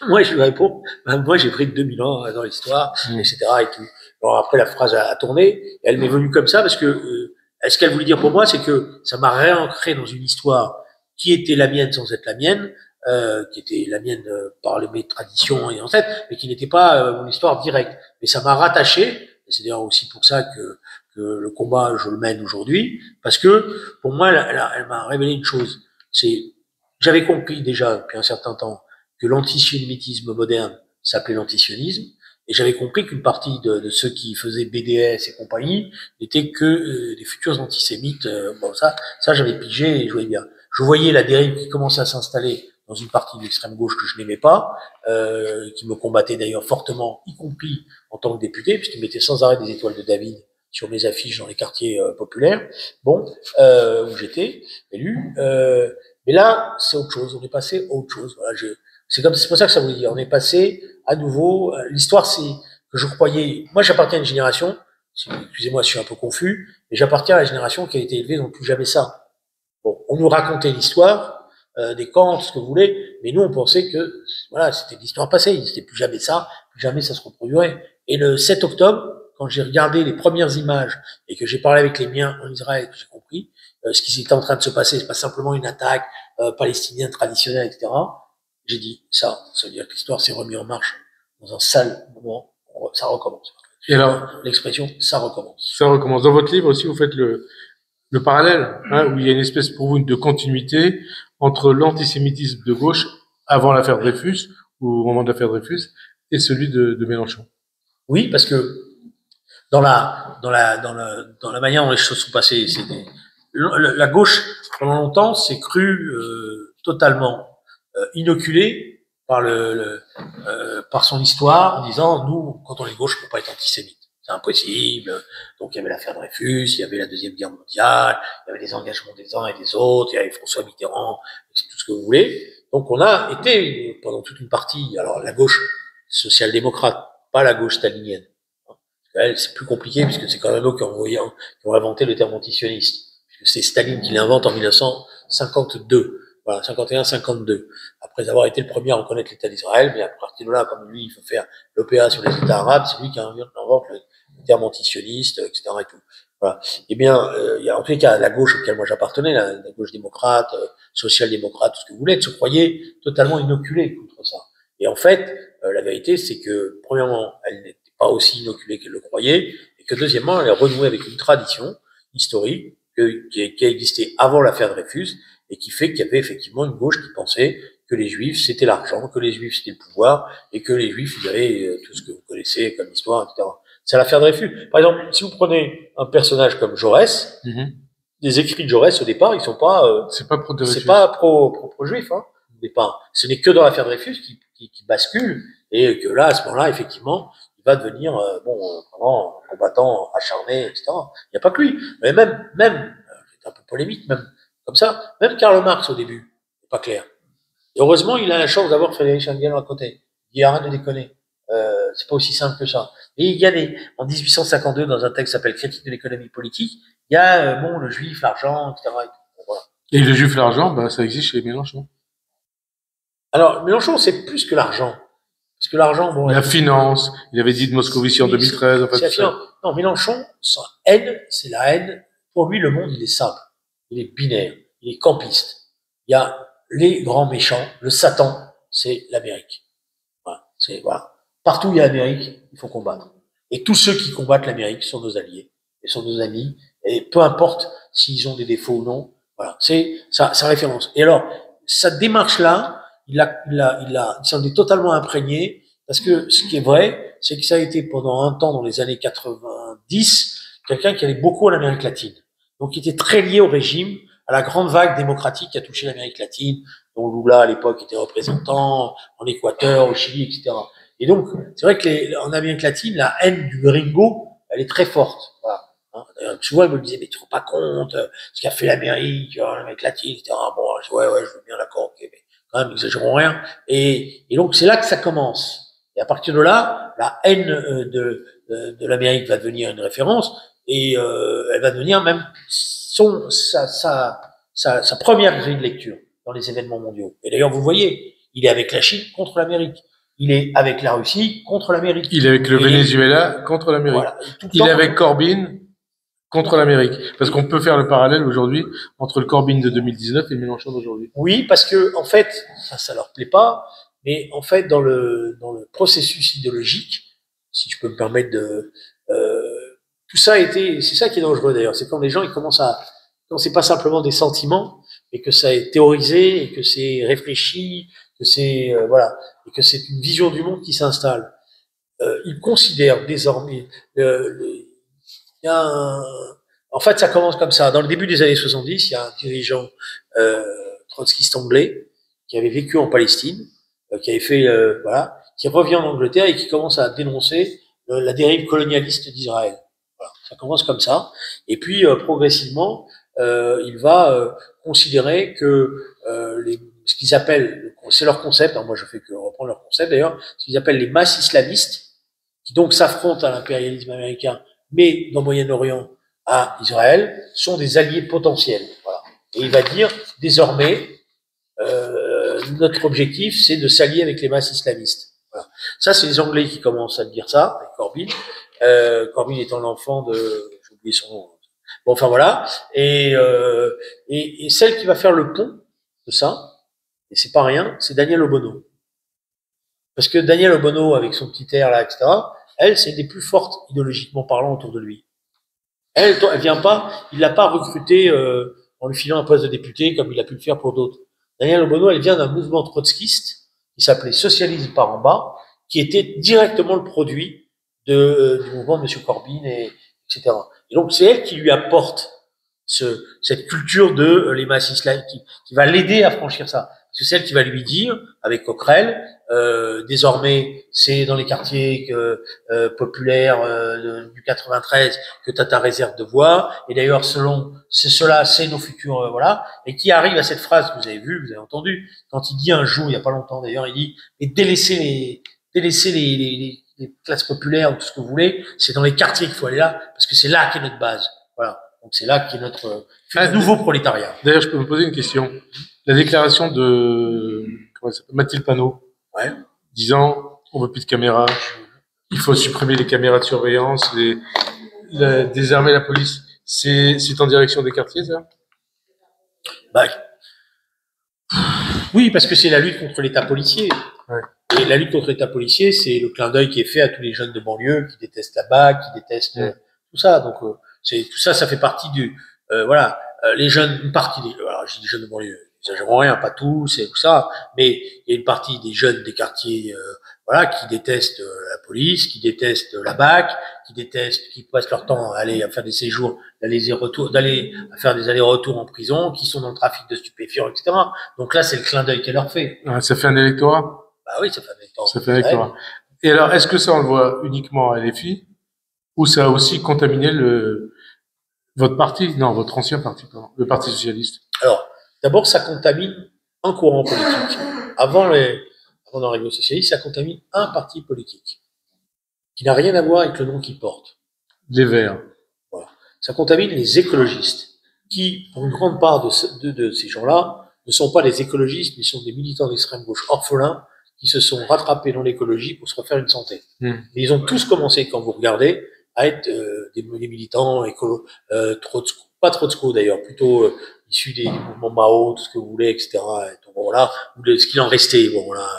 Moi je lui réponds, moi j'ai pris 2000 ans dans l'histoire, etc. et tout. Alors après la phrase a tourné, et elle m'est venue comme ça parce que ce qu'elle voulait dire pour moi, c'est que ça m'a réancré dans une histoire qui était la mienne sans être la mienne, qui était la mienne par mes traditions et ancêtres, mais qui n'était pas mon histoire directe. Mais ça m'a rattaché, et c'est d'ailleurs aussi pour ça que le combat, je le mène aujourd'hui, parce que pour moi, elle m'a révélé une chose. J'avais compris déjà depuis un certain temps que l'antisémitisme moderne s'appelait l'antisionisme, et j'avais compris qu'une partie de ceux qui faisaient BDS et compagnie n'étaient que des futurs antisémites. Bon, ça j'avais pigé et je voyais bien. Je voyais la dérive qui commençait à s'installer dans une partie de l'extrême gauche que je n'aimais pas, qui me combattait d'ailleurs fortement, y compris en tant que député, puisqu'ils mettaient sans arrêt des étoiles de David sur mes affiches dans les quartiers populaires, bon, où j'étais élu. Mais là, c'est autre chose. On est passé à autre chose. Voilà, c'est pour ça que ça voulait dire. On est passé à nouveau. L'histoire, c'est que je croyais. Moi, j'appartiens à une génération. Excusez-moi, je suis un peu confus, mais j'appartiens à la génération qui a été élevée dans plus jamais ça. Bon, on nous racontait l'histoire des camps, ce que vous voulez, mais nous, on pensait que voilà, c'était l'histoire passée. C'était plus jamais ça. Plus jamais ça se reproduirait. Et le 7 octobre, quand j'ai regardé les premières images et que j'ai parlé avec les miens en Israël, que j'ai compris ce qui était en train de se passer, c'est pas simplement une attaque palestinienne traditionnelle, etc. J'ai dit ça veut dire que l'histoire s'est remise en marche dans un sale moment, ça recommence. Et alors, l'expression, ça recommence. Ça recommence. Dans votre livre aussi, vous faites le parallèle, hein, où il y a une espèce pour vous de continuité entre l'antisémitisme de gauche avant l'affaire Dreyfus, ou au moment de l'affaire Dreyfus, et celui de Mélenchon. Oui, parce que dans la manière dont les choses sont passées, la gauche pendant longtemps s'est crue totalement inoculée par par son histoire, en disant nous, quand on est gauche, on ne peut pas être antisémite, c'est impossible. Donc il y avait l'affaire Dreyfus, il y avait la Deuxième Guerre mondiale, il y avait les engagements des uns et des autres, il y avait François Mitterrand, tout ce que vous voulez. Donc on a été pendant toute une partie, alors la gauche social-démocrate, pas la gauche stalinienne. Elle, c'est plus compliqué puisque c'est quand même eux qui ont inventé le terme antisioniste. C'est Staline qui l'invente en 1952. Voilà, 51-52. Après avoir été le premier à reconnaître l'État d'Israël, mais à partir de là, comme lui, il faut faire l'OPA sur les États arabes, c'est lui qui invente le terme antisioniste, etc. et tout. Voilà. Eh bien, il y a en tous les cas la gauche auquel moi j'appartenais, la gauche démocrate, social-démocrate, tout ce que vous voulez, se croyait totalement inoculée contre ça. Et en fait, la vérité, c'est que premièrement, elle n'était pas aussi inoculée qu'elle le croyait, et que deuxièmement, elle a renoué avec une tradition historique qui a existé avant l'affaire Dreyfus, et qui fait qu'il y avait effectivement une gauche qui pensait que les Juifs c'était l'argent, que les Juifs c'était le pouvoir, et que les Juifs ils avaient tout ce que vous connaissez comme histoire, etc. C'est l'affaire Dreyfus. Par exemple, si vous prenez un personnage comme Jaurès, les écrits de Jaurès au départ, ils sont pas, c'est pas pro-juif, hein, au départ. Ce n'est que dans l'affaire Dreyfus qui bascule, et que là, à ce moment-là, effectivement, il va devenir, vraiment un combattant acharné, etc. Il n'y a pas que lui. Mais même, c'est un peu polémique, même, comme ça, même Karl Marx au début, c'est pas clair. Et heureusement, il a la chance d'avoir Frédéric Engels à côté. Il arrête de déconner. C'est pas aussi simple que ça. Et il y a en 1852, dans un texte qui s'appelle Critique de l'économie politique, il y a, le juif, l'argent, etc. Et, voilà. Et le juif, l'argent, ça existe chez Mélenchon. Alors, Mélenchon, c'est plus que l'argent. Parce que l'argent, la finance, il avait dit de Moscovici en 2013, en fait. Non, Mélenchon, sa haine, c'est la haine. Pour lui, le monde, il est simple. Il est binaire. Il est campiste. Il y a les grands méchants. Le Satan, c'est l'Amérique. Voilà. Partout où il y a l'Amérique, il faut combattre. Et tous ceux qui combattent l'Amérique sont nos alliés et sont nos amis. Et peu importe s'ils ont des défauts ou non. Voilà. C'est sa référence. Et alors, cette démarche-là, il s'en est totalement imprégné, parce que ce qui est vrai, c'est que ça a été pendant un temps, dans les années 90, quelqu'un qui allait beaucoup en Amérique latine. Donc, il était très lié au régime, à la grande vague démocratique qui a touché l'Amérique latine, dont Lula, à l'époque, était représentant, en Équateur, au Chili, etc. Et donc, c'est vrai que en Amérique latine, la haine du gringo, elle est très forte. Voilà. Souvent, il me disait, mais tu te rends pas compte ce qu'a fait l'Amérique, l'Amérique latine, etc. Bon, ouais, je veux bien d'accord, ok, mais quand même, n'exagérons rien. Et donc, c'est là que ça commence. Et à partir de là, la haine de l'Amérique va devenir une référence, et elle va devenir même sa première grille de lecture dans les événements mondiaux. Et d'ailleurs, vous voyez, il est avec la Chine contre l'Amérique. Il est avec la Russie contre l'Amérique. Il est avec le Venezuela contre l'Amérique. Voilà. Il est avec Corbyn contre l'Amérique. Parce qu'on peut faire le parallèle aujourd'hui entre le Corbyn de 2019 et le Mélenchon d'aujourd'hui. Oui, parce que en fait, ça leur plaît pas, mais en fait, dans le processus idéologique, si je peux me permettre de, tout ça a été, c'est ça qui est dangereux d'ailleurs, c'est quand les gens ils commencent à, quand c'est pas simplement des sentiments, mais que ça est théorisé et que c'est réfléchi, que c'est voilà, et que c'est une vision du monde qui s'installe. Ils considèrent désormais, il y a en fait, ça commence comme ça. Dans le début des années 70, il y a un dirigeant trotskiste anglais qui avait vécu en Palestine, qui avait fait, voilà, qui revient en Angleterre et qui commence à dénoncer la dérive colonialiste d'Israël. Voilà, ça commence comme ça. Et puis, progressivement, il va considérer que ce qu'ils appellent, c'est leur concept, hein, moi je fais que reprendre leur concept d'ailleurs, ce qu'ils appellent les masses islamistes, qui donc s'affrontent à l'impérialisme américain, mais dans le Moyen-Orient, à Israël, sont des alliés potentiels. Voilà. Et il va dire, désormais, notre objectif, c'est de s'allier avec les masses islamistes. Voilà. Ça, c'est les Anglais qui commencent à dire ça, avec Corbyn. Corbyn étant l'enfant de... J'ai oublié son nom. Bon, enfin voilà. Et celle qui va faire le pont de ça, et c'est pas rien, c'est Danielle Obono. Parce que Danielle Obono, avec son petit air là, etc., elle, c'est une des plus fortes idéologiquement parlant autour de lui. Elle vient pas, il l'a pas recrutée en lui filant un poste de député comme il a pu le faire pour d'autres. Danielle Obono, elle vient d'un mouvement trotskiste qui s'appelait Socialisme par en bas, qui était directement le produit du mouvement de M. Corbyn, etc. Et donc, c'est elle qui lui apporte cette culture de les masses islamiques, qui va l'aider à franchir ça. C'est celle qui va lui dire, avec Coquerel, désormais, c'est dans les quartiers populaires du 93 que tu as ta réserve de voix. Et d'ailleurs, c'est nos futurs, voilà. Et qui arrive à cette phrase que vous avez vue, vous avez entendu, quand il dit un jour, il y a pas longtemps d'ailleurs, il dit, mais délaissez les classes populaires ou tout ce que vous voulez, c'est dans les quartiers qu'il faut aller là, parce que c'est là qu'est notre base. Voilà. Donc c'est là qu'est notre nouveau prolétariat. D'ailleurs, je peux me poser une question. La déclaration de Mathilde Panot, ouais, disant on veut plus de caméras, il faut supprimer les caméras de surveillance, désarmer la police, c'est en direction des quartiers, ça? Bah, oui, parce que c'est la lutte contre l'État policier. Ouais. Et la lutte contre l'État policier, c'est le clin d'œil qui est fait à tous les jeunes de banlieue qui détestent la BAC, qui détestent tout ça. Donc tout ça, ça fait partie du voilà, les jeunes, une partie des, alors je dis jeunes de banlieue, n'exagérons rien, pas tous et tout ça, mais il y a une partie des jeunes des quartiers voilà, qui détestent la police, qui détestent la BAC, qui passent leur temps à aller à faire des séjours, d'aller à faire des allers-retours en prison, qui sont dans le trafic de stupéfiants, etc. Donc là, c'est le clin d'œil qu'elle leur fait. Ça fait un électorat? Bah oui, ça fait un électorat. Ça fait un électorat. Ouais. Et alors, est-ce que ça, on le voit uniquement à LFI, ou ça a aussi contaminé votre parti? Non, votre ancien parti, pardon, le Parti socialiste. Alors, d'abord, ça contamine un courant politique. Avant d'arriver au socialiste, ça contamine un parti politique qui n'a rien à voir avec le nom qu'il porte. Les Verts. Voilà. Ça contamine les écologistes, qui, pour une grande part de ces gens-là, ne sont pas des écologistes, mais sont des militants d'extrême gauche orphelins qui se sont rattrapés dans l'écologie pour se refaire une santé. Et ils ont tous commencé, quand vous regardez, à être des militants écolo, pas Trotsko d'ailleurs, plutôt issus des mouvements Mao, tout ce que vous voulez, etc. Et donc, voilà, ou ce qu'il en restait. Bon, voilà.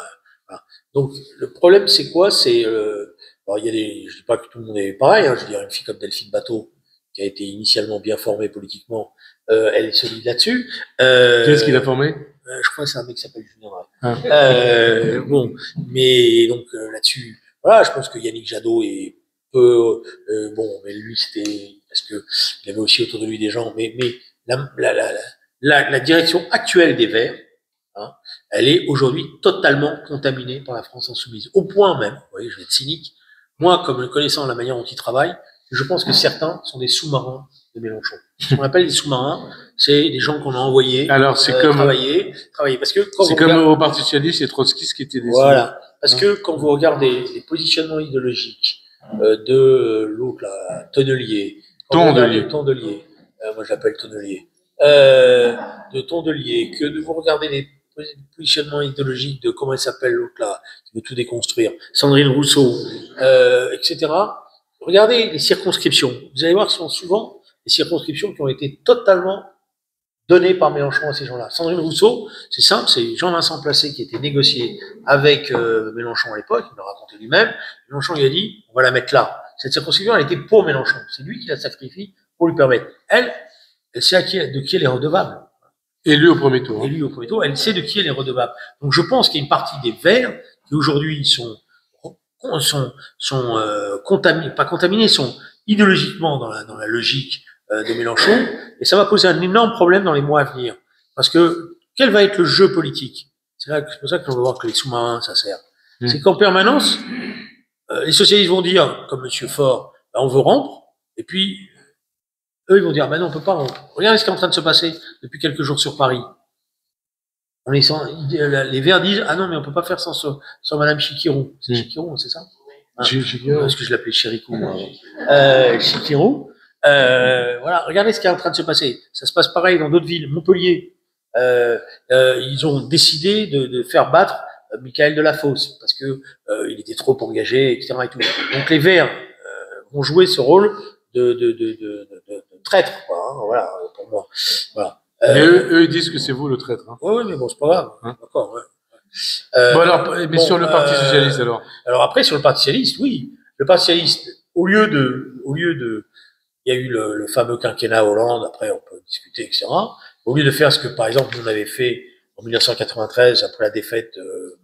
Donc le problème, c'est quoi? C'est alors il y a je dis pas que tout le monde est pareil. Hein, je veux dire, une fille comme Delphine Bateau, qui a été initialement bien formée politiquement, elle est solide là-dessus. Qui est-ce qui l'a formée? Je crois que c'est un mec qui s'appelle Julien Drey. Bon, mais donc là-dessus, voilà, je pense que Yannick Jadot est peu bon, mais lui c'était parce que il avait aussi autour de lui des gens, mais la direction actuelle des Verts, hein, elle est aujourd'hui totalement contaminée par la France insoumise, au point même, vous voyez, je vais être cynique, moi, comme connaissant la manière dont ils travaillent, je pense que certains sont des sous-marins de Mélenchon. Ce qu'on appelle des sous-marins, c'est des gens qu'on a envoyés travailler, parce que quand c'est comme au Parti socialiste, c'est Trotsky qui était des voilà, parce que quand vous regardez les positionnements idéologiques de l'autre là, Tonnelier, moi je l'appelle Tonnelier, de Tondelier, que de vous regardez les positionnements idéologiques de comment elle s'appelle l'autre là, qui veut tout déconstruire, Sandrine Rousseau, etc. Regardez les circonscriptions. Vous allez voir, ce sont souvent des circonscriptions qui ont été totalement données par Mélenchon à ces gens-là. Sandrine Rousseau, c'est simple, c'est Jean-Vincent Placé qui était négocié avec Mélenchon à l'époque, il l'a raconté lui-même. Mélenchon lui a dit, on va la mettre là. Cette circonscription, elle était pour Mélenchon. C'est lui qui la sacrifie pour lui permettre. Elle sait de qui elle est redevable. Élu au premier tour. Élu au premier tour, elle sait de qui elle est redevable. Donc je pense qu'il y a une partie des Verts qui aujourd'hui sont contaminés, pas contaminés, sont idéologiquement dans la logique de Mélenchon, et ça va poser un énorme problème dans les mois à venir. Parce que quel va être le jeu politique? C'est pour ça qu'on va voir que les sous-marins, ça sert. C'est qu'en permanence, les socialistes vont dire, comme Monsieur Faure, ben, on veut rompre, et puis eux, ils vont dire, ben non, on peut pas rompre. Regardez ce qui est en train de se passer depuis quelques jours sur Paris. Les Verts disent, ah non, mais on peut pas faire sans Madame Chikirou. C'est Chikirou, c'est ça? Parce que je l'appelais Chirikou. Chikirou. Voilà, regardez ce qui est en train de se passer. Ça se passe pareil dans d'autres villes. Montpellier, ils ont décidé de faire battre Michael Delafosse parce que il était trop engagé, etc. Et tout. Donc les Verts vont jouer ce rôle de traître, quoi, hein, voilà, pour moi. Voilà. Mais eux, ils disent que c'est vous le traître. Hein. Oui, mais bon, c'est pas grave. Hein. D'accord. Ouais. Bon alors, mais sur le Parti socialiste alors. Alors après, sur le Parti socialiste, oui, le Parti socialiste, au lieu de, il y a eu le fameux quinquennat Hollande. Après, on peut discuter, etc. Au lieu de faire ce que, par exemple, on avait fait en 1993 après la défaite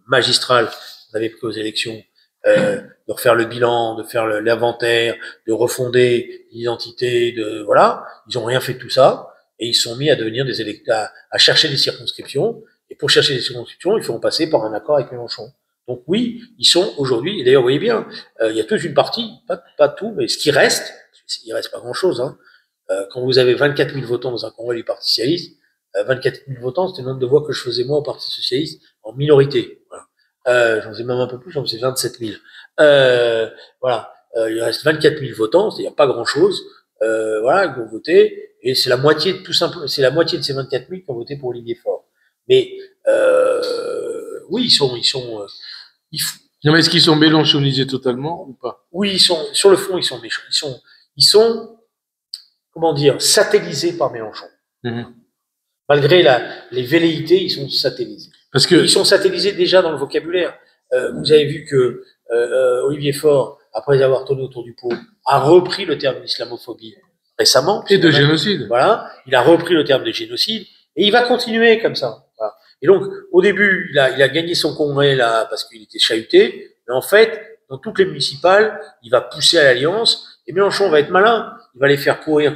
magistrale, on avait pris aux élections. De refaire le bilan, de faire l'inventaire, de refonder l'identité, voilà. Ils ont rien fait de tout ça. Et ils sont mis à devenir des électeurs, à chercher des circonscriptions. Et pour chercher des circonscriptions, il faut en passer par un accord avec Mélenchon. Donc oui, ils sont aujourd'hui, et d'ailleurs, vous voyez bien, il y a toute une partie, pas tout, mais ce qui reste, il reste pas grand-chose, hein. Quand vous avez 24 000 votants dans un congrès du Parti socialiste, 24 000 votants, c'était le nombre de voix que je faisais moi au Parti socialiste en minorité. Voilà. J'en faisais même un peu plus, j'en faisais 27 000. Voilà. Il reste 24 000 votants, c'est-à-dire pas grand-chose. Voilà, qui ont voté. Et c'est la moitié de c'est la moitié de ces 24 000 qui ont voté pour Olivier Faure. Mais oui, non, mais est-ce qu'ils sont mélenchonisés totalement ou pas? Oui, ils sont sur le fond, ils sont méchants. Ils sont comment dire, satellisés par Mélenchon. Malgré les velléités, ils sont satellisés. Parce que ils sont satellisés déjà dans le vocabulaire. Vous avez vu que Olivier Faure, après avoir tourné autour du pot, a repris le terme d'islamophobie récemment. Et de génocide. Voilà, il a repris le terme de génocide et il va continuer comme ça. Voilà. Et donc, au début, il a gagné son congrès là parce qu'il était chahuté, mais en fait, dans toutes les municipales, il va pousser à l'alliance et Mélenchon va être malin, il va les faire courir,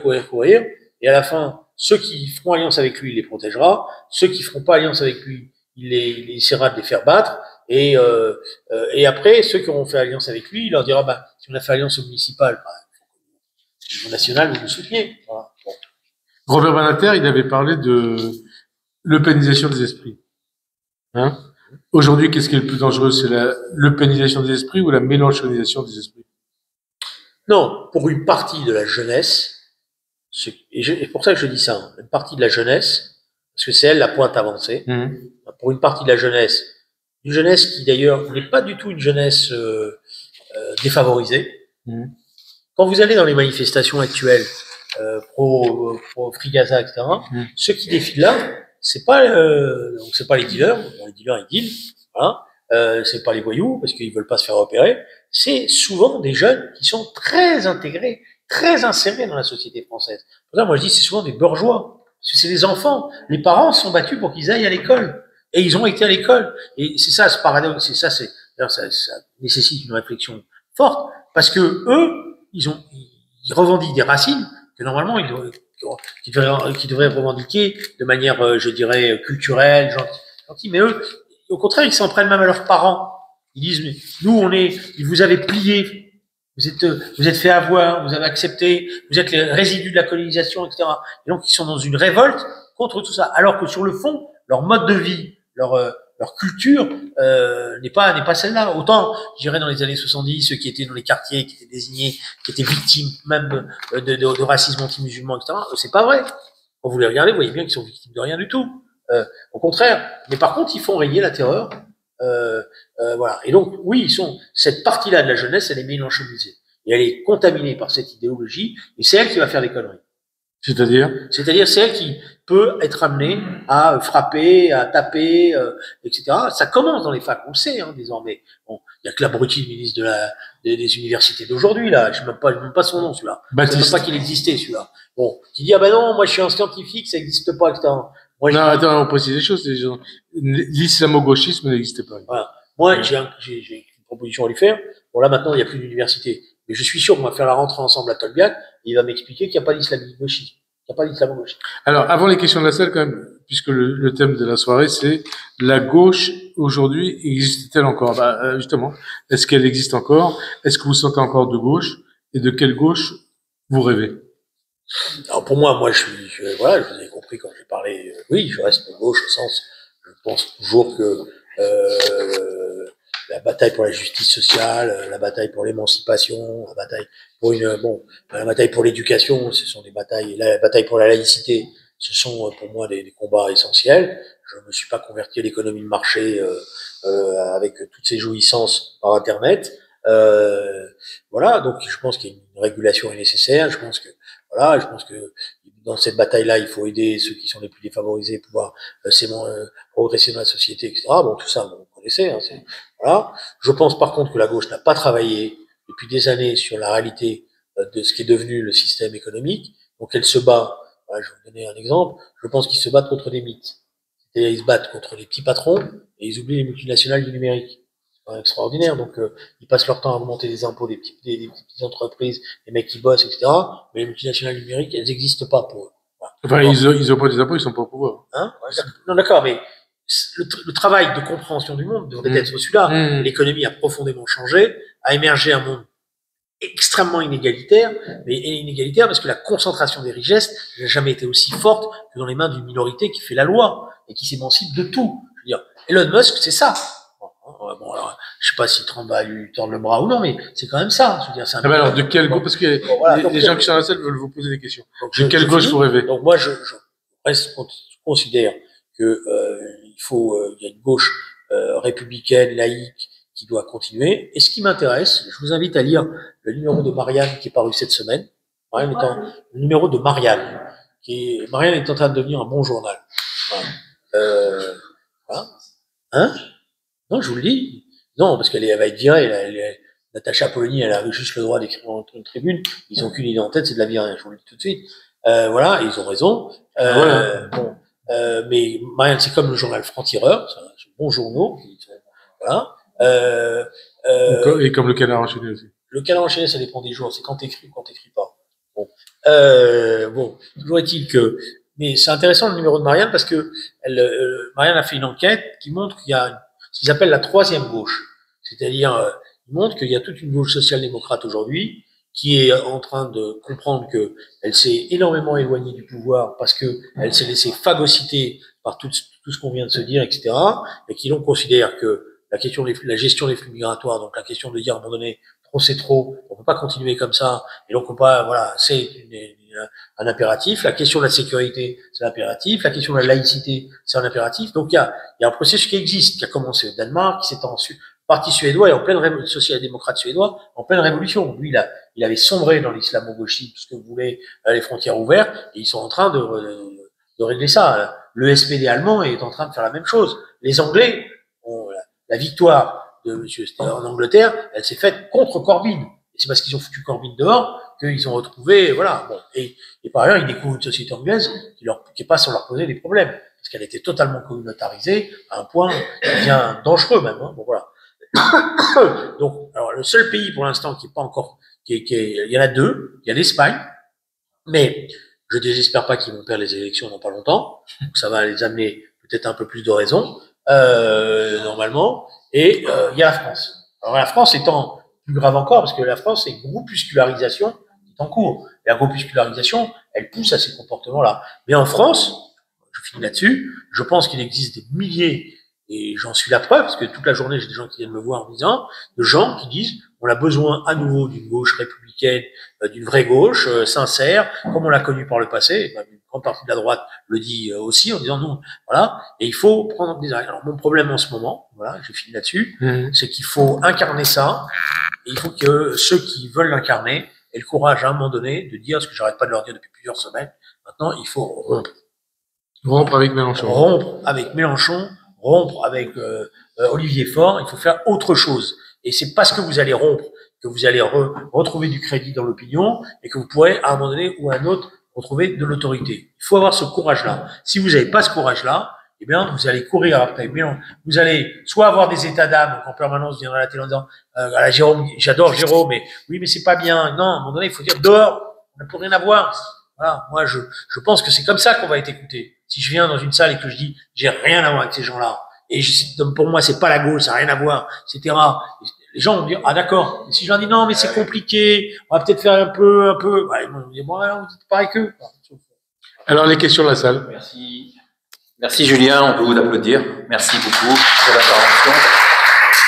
et à la fin, ceux qui feront alliance avec lui, il les protégera, ceux qui feront pas alliance avec lui, il essaiera de les faire battre. Et après, ceux qui auront fait alliance avec lui, il leur dira, bah, si on a fait alliance au municipal, bah, au national, vous nous souteniez. Voilà. Bon. Robert Badinter, il avait parlé de l'eupénisation des esprits. Hein? Aujourd'hui, qu'est-ce qui est le plus dangereux? C'est l'eupénisation des esprits ou la mélenchonisation des esprits? Non, pour une partie de la jeunesse, et pour ça que je dis ça, hein, une partie de la jeunesse, parce que c'est elle la pointe avancée, pour une partie de la jeunesse, une jeunesse qui d'ailleurs n'est pas du tout une jeunesse défavorisée. Quand vous allez dans les manifestations actuelles pro Free Gaza, etc., ceux qui défilent là, c'est pas les dealers, les dealers ils dealent, voilà. C'est pas les voyous parce qu'ils veulent pas se faire repérer. C'est souvent des jeunes qui sont très intégrés, très insérés dans la société française. Pour ça, moi je dis c'est souvent des bourgeois, parce que c'est des enfants. Les parents se sont battus pour qu'ils aillent à l'école. Et ils ont été à l'école. Et c'est ça ce paradoxe, ça nécessite une réflexion forte, parce que eux, ils revendiquent des racines que normalement qu'ils devraient revendiquer de manière, je dirais, culturelle, gentille. Mais eux, au contraire, ils s'en prennent même à leurs parents. Ils disent, mais nous, vous avez plié, vous êtes fait avoir, vous avez accepté, vous êtes les résidus de la colonisation, etc. Et donc, ils sont dans une révolte contre tout ça. Alors que sur le fond, leur mode de vie, leur culture n'est pas celle-là. Autant, je dirais, dans les années 70, ceux qui étaient dans les quartiers, qui étaient désignés, qui étaient victimes même de racisme anti-musulman, etc., c'est pas vrai. Quand vous les regardez, vous voyez bien qu'ils sont victimes de rien du tout. Au contraire. Mais par contre, ils font régner la terreur. Voilà. Et donc, oui, cette partie-là de la jeunesse, elle est mélenchonisée. Et elle est contaminée par cette idéologie, et c'est elle qui va faire des conneries. C'est-à-dire? C'est-à-dire celle qui peut être amenée à frapper, à taper, etc. Ça commence dans les facs, on le sait désormais. Bon, il y a que l'abruti, le ministre des universités d'aujourd'hui là, je ne sais même pas son nom celui-là. Je ne sais même pas qu'il existait celui-là. Bon, qui dit ah ben non, moi je suis un scientifique, ça n'existe pas, etc. Moi, non, attends, on précise les choses. L'islamo-gauchisme n'existe pas. Voilà. Moi, j'ai une proposition à lui faire. Bon, là, maintenant, il n'y a plus d'université. Mais je suis sûr qu'on va faire la rentrée ensemble à Tolbiac. Et il va m'expliquer qu'il n'y a pas d'islamo-gauchisme. Il n'y a pas d'islamo-gauchisme. Alors, avant les questions de la salle, quand même, puisque le thème de la soirée, c'est la gauche, aujourd'hui, existe-t-elle encore? Justement, est-ce qu'elle existe encore? Est-ce que vous sentez encore de gauche? Et de quelle gauche vous rêvez? Alors, pour moi, voilà, je vous ai compris quand j'ai parlé, oui, je reste de gauche au sens, je pense toujours que, la bataille pour la justice sociale, la bataille pour l'émancipation, la bataille pour la bataille pour l'éducation, ce sont des batailles, la bataille pour la laïcité, ce sont pour moi des combats essentiels. Je me suis pas converti à l'économie de marché avec toutes ces jouissances par Internet. Voilà, donc je pense qu'une régulation est nécessaire. Je pense que dans cette bataille-là, il faut aider ceux qui sont les plus défavorisés, pouvoir progresser dans la société, etc. Bon, tout ça, vous connaissez. Voilà. Je pense par contre que la gauche n'a pas travaillé depuis des années sur la réalité de ce qui est devenu le système économique. Donc elle se bat. Voilà, je vais vous donner un exemple. Je pense qu'ils se battent contre des mythes. C'est-à-dire ils se battent contre les petits patrons et ils oublient les multinationales du numérique. C'est extraordinaire. Donc ils passent leur temps à augmenter les impôts des petites entreprises, les mecs qui bossent, etc. Mais les multinationales numériques, elles n'existent pas pour eux. Voilà. Enfin, ils ont pas des impôts, ils sont pas au pouvoir. Non, d'accord, mais le travail de compréhension du monde devrait être celui-là. L'économie a profondément changé, a émergé un monde extrêmement inégalitaire, mais inégalitaire parce que la concentration des richesses n'a jamais été aussi forte que dans les mains d'une minorité qui fait la loi et qui s'émancipe de tout. Je veux dire, Elon Musk, c'est ça. Bon, alors, je sais pas si Trump va lui tordre le bras ou non, mais c'est quand même ça. Je veux dire, c'est alors, de quelle gauche? Parce que les gens qui sont dans la salle veulent vous poser des questions. Donc, de quelle gauche vous rêvez? Donc, moi, je considère que il y a une gauche républicaine, laïque, qui doit continuer. Et ce qui m'intéresse, je vous invite à lire le numéro de Marianne qui est paru cette semaine. Le numéro de Marianne. Marianne est en train de devenir un bon journal. Voilà. Non, je vous le dis. Non, parce qu'elle va être virée. Natacha Polony, elle a juste le droit d'écrire dans une tribune. Ils n'ont qu'une idée en tête, c'est de la virer. Je vous le dis tout de suite. Voilà, ils ont raison. Mais Marianne, c'est comme le journal Franc-Tireur. C'est un bon journal. Voilà. Et comme le Canard enchaîné aussi. Le Canard enchaîné, ça dépend des jours. C'est quand t'écris ou quand t'écris pas. Bon, toujours est-il que, mais c'est intéressant le numéro de Marianne parce que Marianne a fait une enquête qui montre qu'il y a ce qu'ils appellent la troisième gauche. C'est-à-dire, il montre qu'il y a toute une gauche social-démocrate aujourd'hui qui est en train de comprendre que elle s'est énormément éloignée du pouvoir parce que elle s'est laissée phagocyter par tout ce qu'on vient de se dire, etc. Et qui donc considère que la gestion des flux migratoires, donc la question de dire à un moment donné, trop c'est trop, on peut pas continuer comme ça, et donc on peut pas, voilà, c'est un impératif. La question de la sécurité, c'est un impératif. La question de la laïcité, c'est un impératif. Donc il y a un processus qui existe, qui a commencé au Danemark, qui s'est ensuite parti suédois et en pleine social-démocrate suédois, en pleine révolution. Lui, il avait sombré dans l'islamo-gauchisme, tout ce que vous voulez, les frontières ouvertes, et ils sont en train de régler ça. Le SPD allemand est en train de faire la même chose. Les Anglais ont la victoire de M. Steele en Angleterre, elle s'est faite contre Corbyn. Et c'est parce qu'ils ont foutu Corbyn dehors qu'ils ont retrouvé, voilà. Bon. Et par ailleurs, ils découvrent une société anglaise qui passe sans leur poser des problèmes. Parce qu'elle était totalement communautarisée à un point qui devient dangereux même. Bon, voilà. Donc, alors, le seul pays pour l'instant qui est pas encore, il y en a deux. Il y a l'Espagne. Mais je désespère pas qu'ils vont perdre les élections dans pas longtemps. Donc, ça va les amener peut-être un peu plus de raison, normalement. Et il y a la France. Alors, la France étant plus grave encore, parce que la France, c'est une groupuscularisation qui est en cours. Et la groupuscularisation, elle pousse à ces comportements-là. Mais en France, je finis là-dessus, je pense qu'il existe des milliers, et j'en suis la preuve, parce que toute la journée, j'ai des gens qui viennent me voir en disant, de gens qui disent, on a besoin à nouveau d'une gauche républicaine, d'une vraie gauche, sincère, comme on l'a connue par le passé. Une grande partie de la droite le dit aussi, en disant non, voilà, et il faut prendre des arrêts. Alors, mon problème en ce moment, voilà, je finis là-dessus, c'est qu'il faut incarner ça, et il faut que ceux qui veulent l'incarner et le courage à un moment donné de dire ce que j'arrête pas de leur dire depuis plusieurs semaines. Maintenant, il faut rompre. Rompre avec Mélenchon. Rompre avec Mélenchon, rompre avec Olivier Faure, il faut faire autre chose. Et c'est parce que vous allez rompre que vous allez retrouver du crédit dans l'opinion et que vous pourrez, à un moment donné ou à un autre, retrouver de l'autorité. Il faut avoir ce courage-là. Si vous n'avez pas ce courage-là, eh bien, vous allez courir après. Vous allez soit avoir des états d'âme, donc en permanence, venir à la télé en disant, Jérôme, j'adore Jérôme, mais oui, mais c'est pas bien. Non, à un moment donné, il faut dire dehors, on n'a plus rien à voir. Voilà. Moi, je pense que c'est comme ça qu'on va être écouté. Si je viens dans une salle et que je dis, j'ai rien à voir avec ces gens-là, et pour moi, c'est pas la gauche, ça n'a rien à voir, etc. Les gens vont dire, ah, d'accord. Et si je leur dis, non, mais c'est compliqué, on va peut-être faire un peu, bah, ils vont dire, bon, vous êtes pareil qu'eux. Alors, les questions de la salle. Merci. Merci Julien, on peut vous applaudir. Merci beaucoup pour l'intervention.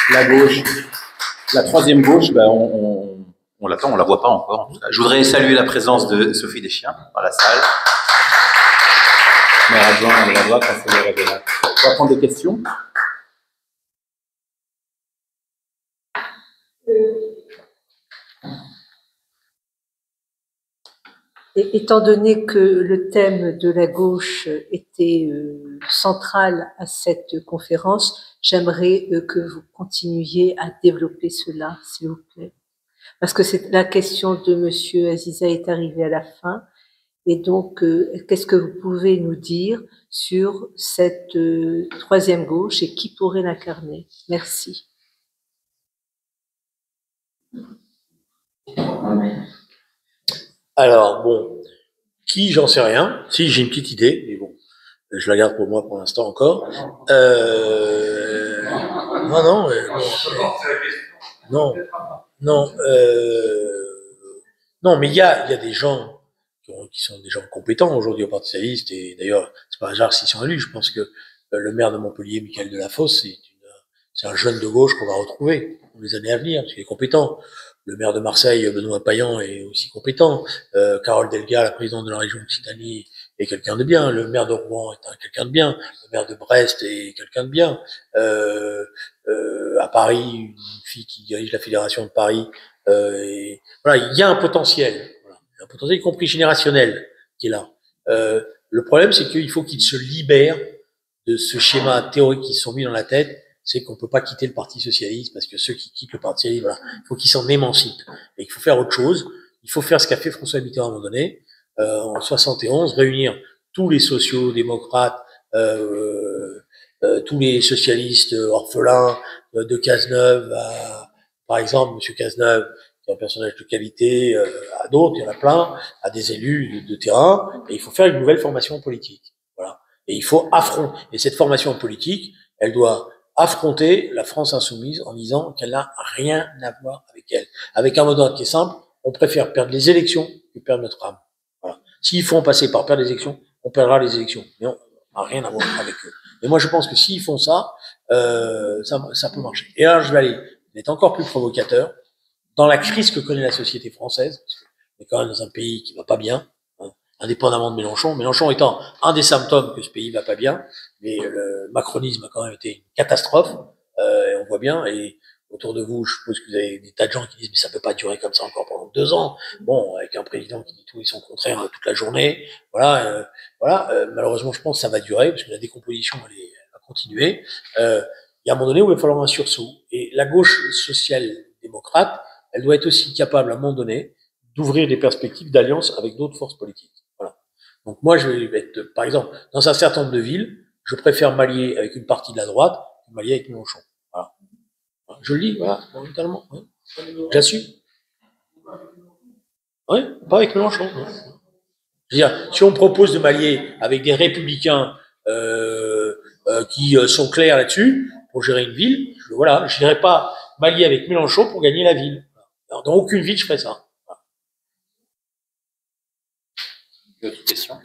La gauche, la troisième gauche, ben on l'attend, on la voit pas encore. Je voudrais saluer la présence de Sophie Deschiens dans la salle. Maire adjoint de la droite, conseillère régionale. On va prendre des questions. Étant donné que le thème de la gauche était central à cette conférence, j'aimerais que vous continuiez à développer cela, s'il vous plaît. Parce que la question de Monsieur Aziza est arrivée à la fin. Et donc, qu'est-ce que vous pouvez nous dire sur cette troisième gauche et qui pourrait l'incarner? Merci. Alors, bon, qui, j'en sais rien. Si, j'ai une petite idée, mais bon, je la garde pour moi pour l'instant encore. Non, mais il y a des gens qui sont des gens compétents aujourd'hui au Parti socialiste, et d'ailleurs, c'est pas un hasard s'ils sont élus. Je pense que le maire de Montpellier, Michael Delafosse, c'est un jeune de gauche qu'on va retrouver dans les années à venir, parce qu'il est compétent. Le maire de Marseille, Benoît Payan, est aussi compétent. Carole Delga, la présidente de la région Occitanie, est quelqu'un de bien. Le maire de Rouen est quelqu'un de bien. Le maire de Brest est quelqu'un de bien. À Paris, une fille qui dirige la Fédération de Paris. Voilà, il y a un potentiel. Voilà, un potentiel, y compris générationnel, qui est là. Le problème, c'est qu'il faut qu'ils se libèrent de ce schéma théorique qu'ils se sont mis dans la tête. C'est qu'on peut pas quitter le Parti socialiste, parce que ceux qui quittent le Parti socialiste, voilà, il faut qu'ils s'en émancipent. Et il faut faire autre chose. Il faut faire ce qu'a fait François Mitterrand à un moment donné, en 71, réunir tous les sociaux-démocrates, tous les socialistes orphelins, de Cazeneuve par exemple, Monsieur Cazeneuve, qui est un personnage de qualité, à d'autres, il y en a plein, à des élus de terrain, et il faut faire une nouvelle formation politique. Voilà. Et il faut affronter. Et cette formation politique, elle doit affronter la France insoumise en disant qu'elle n'a rien à voir avec elle. Avec un mot d'ordre qui est simple, on préfère perdre les élections que perdre notre âme. Voilà. S'il faut en passer par perdre les élections, on perdra les élections. Mais on n'a rien à voir avec eux. Et moi, je pense que s'ils font ça, ça peut marcher. Et alors, je vais aller être encore plus provocateur. Dans la crise que connaît la société française, parce qu'on est quand même dans un pays qui va pas bien, indépendamment de Mélenchon. Mélenchon étant un des symptômes que ce pays va pas bien, mais le macronisme a quand même été une catastrophe, et on voit bien, et autour de vous, je suppose que vous avez des tas de gens qui disent mais ça peut pas durer comme ça encore pendant 2 ans. Bon, avec un président qui dit tout et son contraire toute la journée, voilà, malheureusement je pense que ça va durer, parce que la décomposition elle va continuer. Il y a un moment donné où il va falloir un sursaut, et la gauche social-démocrate, elle doit être aussi capable à un moment donné d'ouvrir des perspectives d'alliance avec d'autres forces politiques. Voilà. Donc moi, je vais être, par exemple, dans un certain nombre de villes, je préfère m'allier avec une partie de la droite que m'allier avec Mélenchon. Voilà. Je le dis, voilà, brutalement. Ouais. J'assume. Oui, pas avec Mélenchon. Ouais. Je veux dire, si on me propose de m'allier avec des républicains qui sont clairs là-dessus, pour gérer une ville, je n'irai pas m'allier avec Mélenchon pour gagner la ville. Alors, dans aucune ville, je ferai ça. D'autres questions?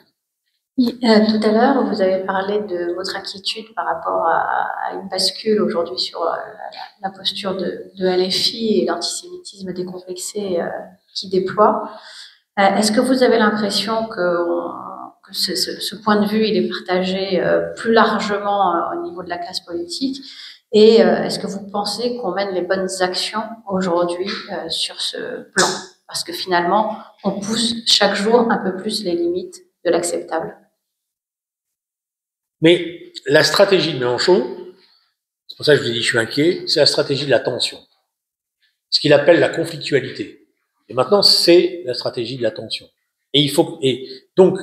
Oui, tout à l'heure, vous avez parlé de votre inquiétude par rapport à une bascule aujourd'hui sur la posture de LFI et l'antisémitisme décomplexé qui déploie. Est-ce que vous avez l'impression que ce point de vue il est partagé plus largement au niveau de la classe politique? Et est-ce que vous pensez qu'on mène les bonnes actions aujourd'hui sur ce plan? parce que finalement, on pousse chaque jour un peu plus les limites de l'acceptable. Mais la stratégie de Mélenchon, c'est pour ça que je vous ai dit je suis inquiet, c'est la stratégie de la tension. Ce qu'il appelle la conflictualité. Et maintenant, c'est la stratégie de la tension. Et donc,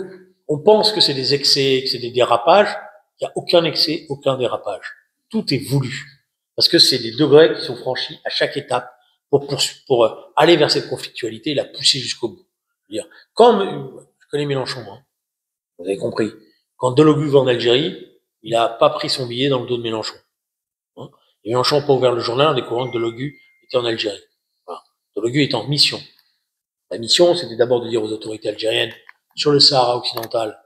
on pense que c'est des excès, que c'est des dérapages. Il n'y a aucun excès, aucun dérapage. Tout est voulu. Parce que c'est des degrés qui sont franchis à chaque étape pour aller vers cette conflictualité et la pousser jusqu'au bout. Je connais Mélenchon, hein, vous avez compris. Quand Delogu va en Algérie, il n'a pas pris son billet dans le dos de Mélenchon. Hein. Et Mélenchon n'a pas ouvert le journal en découvrant que Delogu était en Algérie. Voilà. Delogu est en mission. La mission, c'était d'abord de dire aux autorités algériennes, sur le Sahara occidental,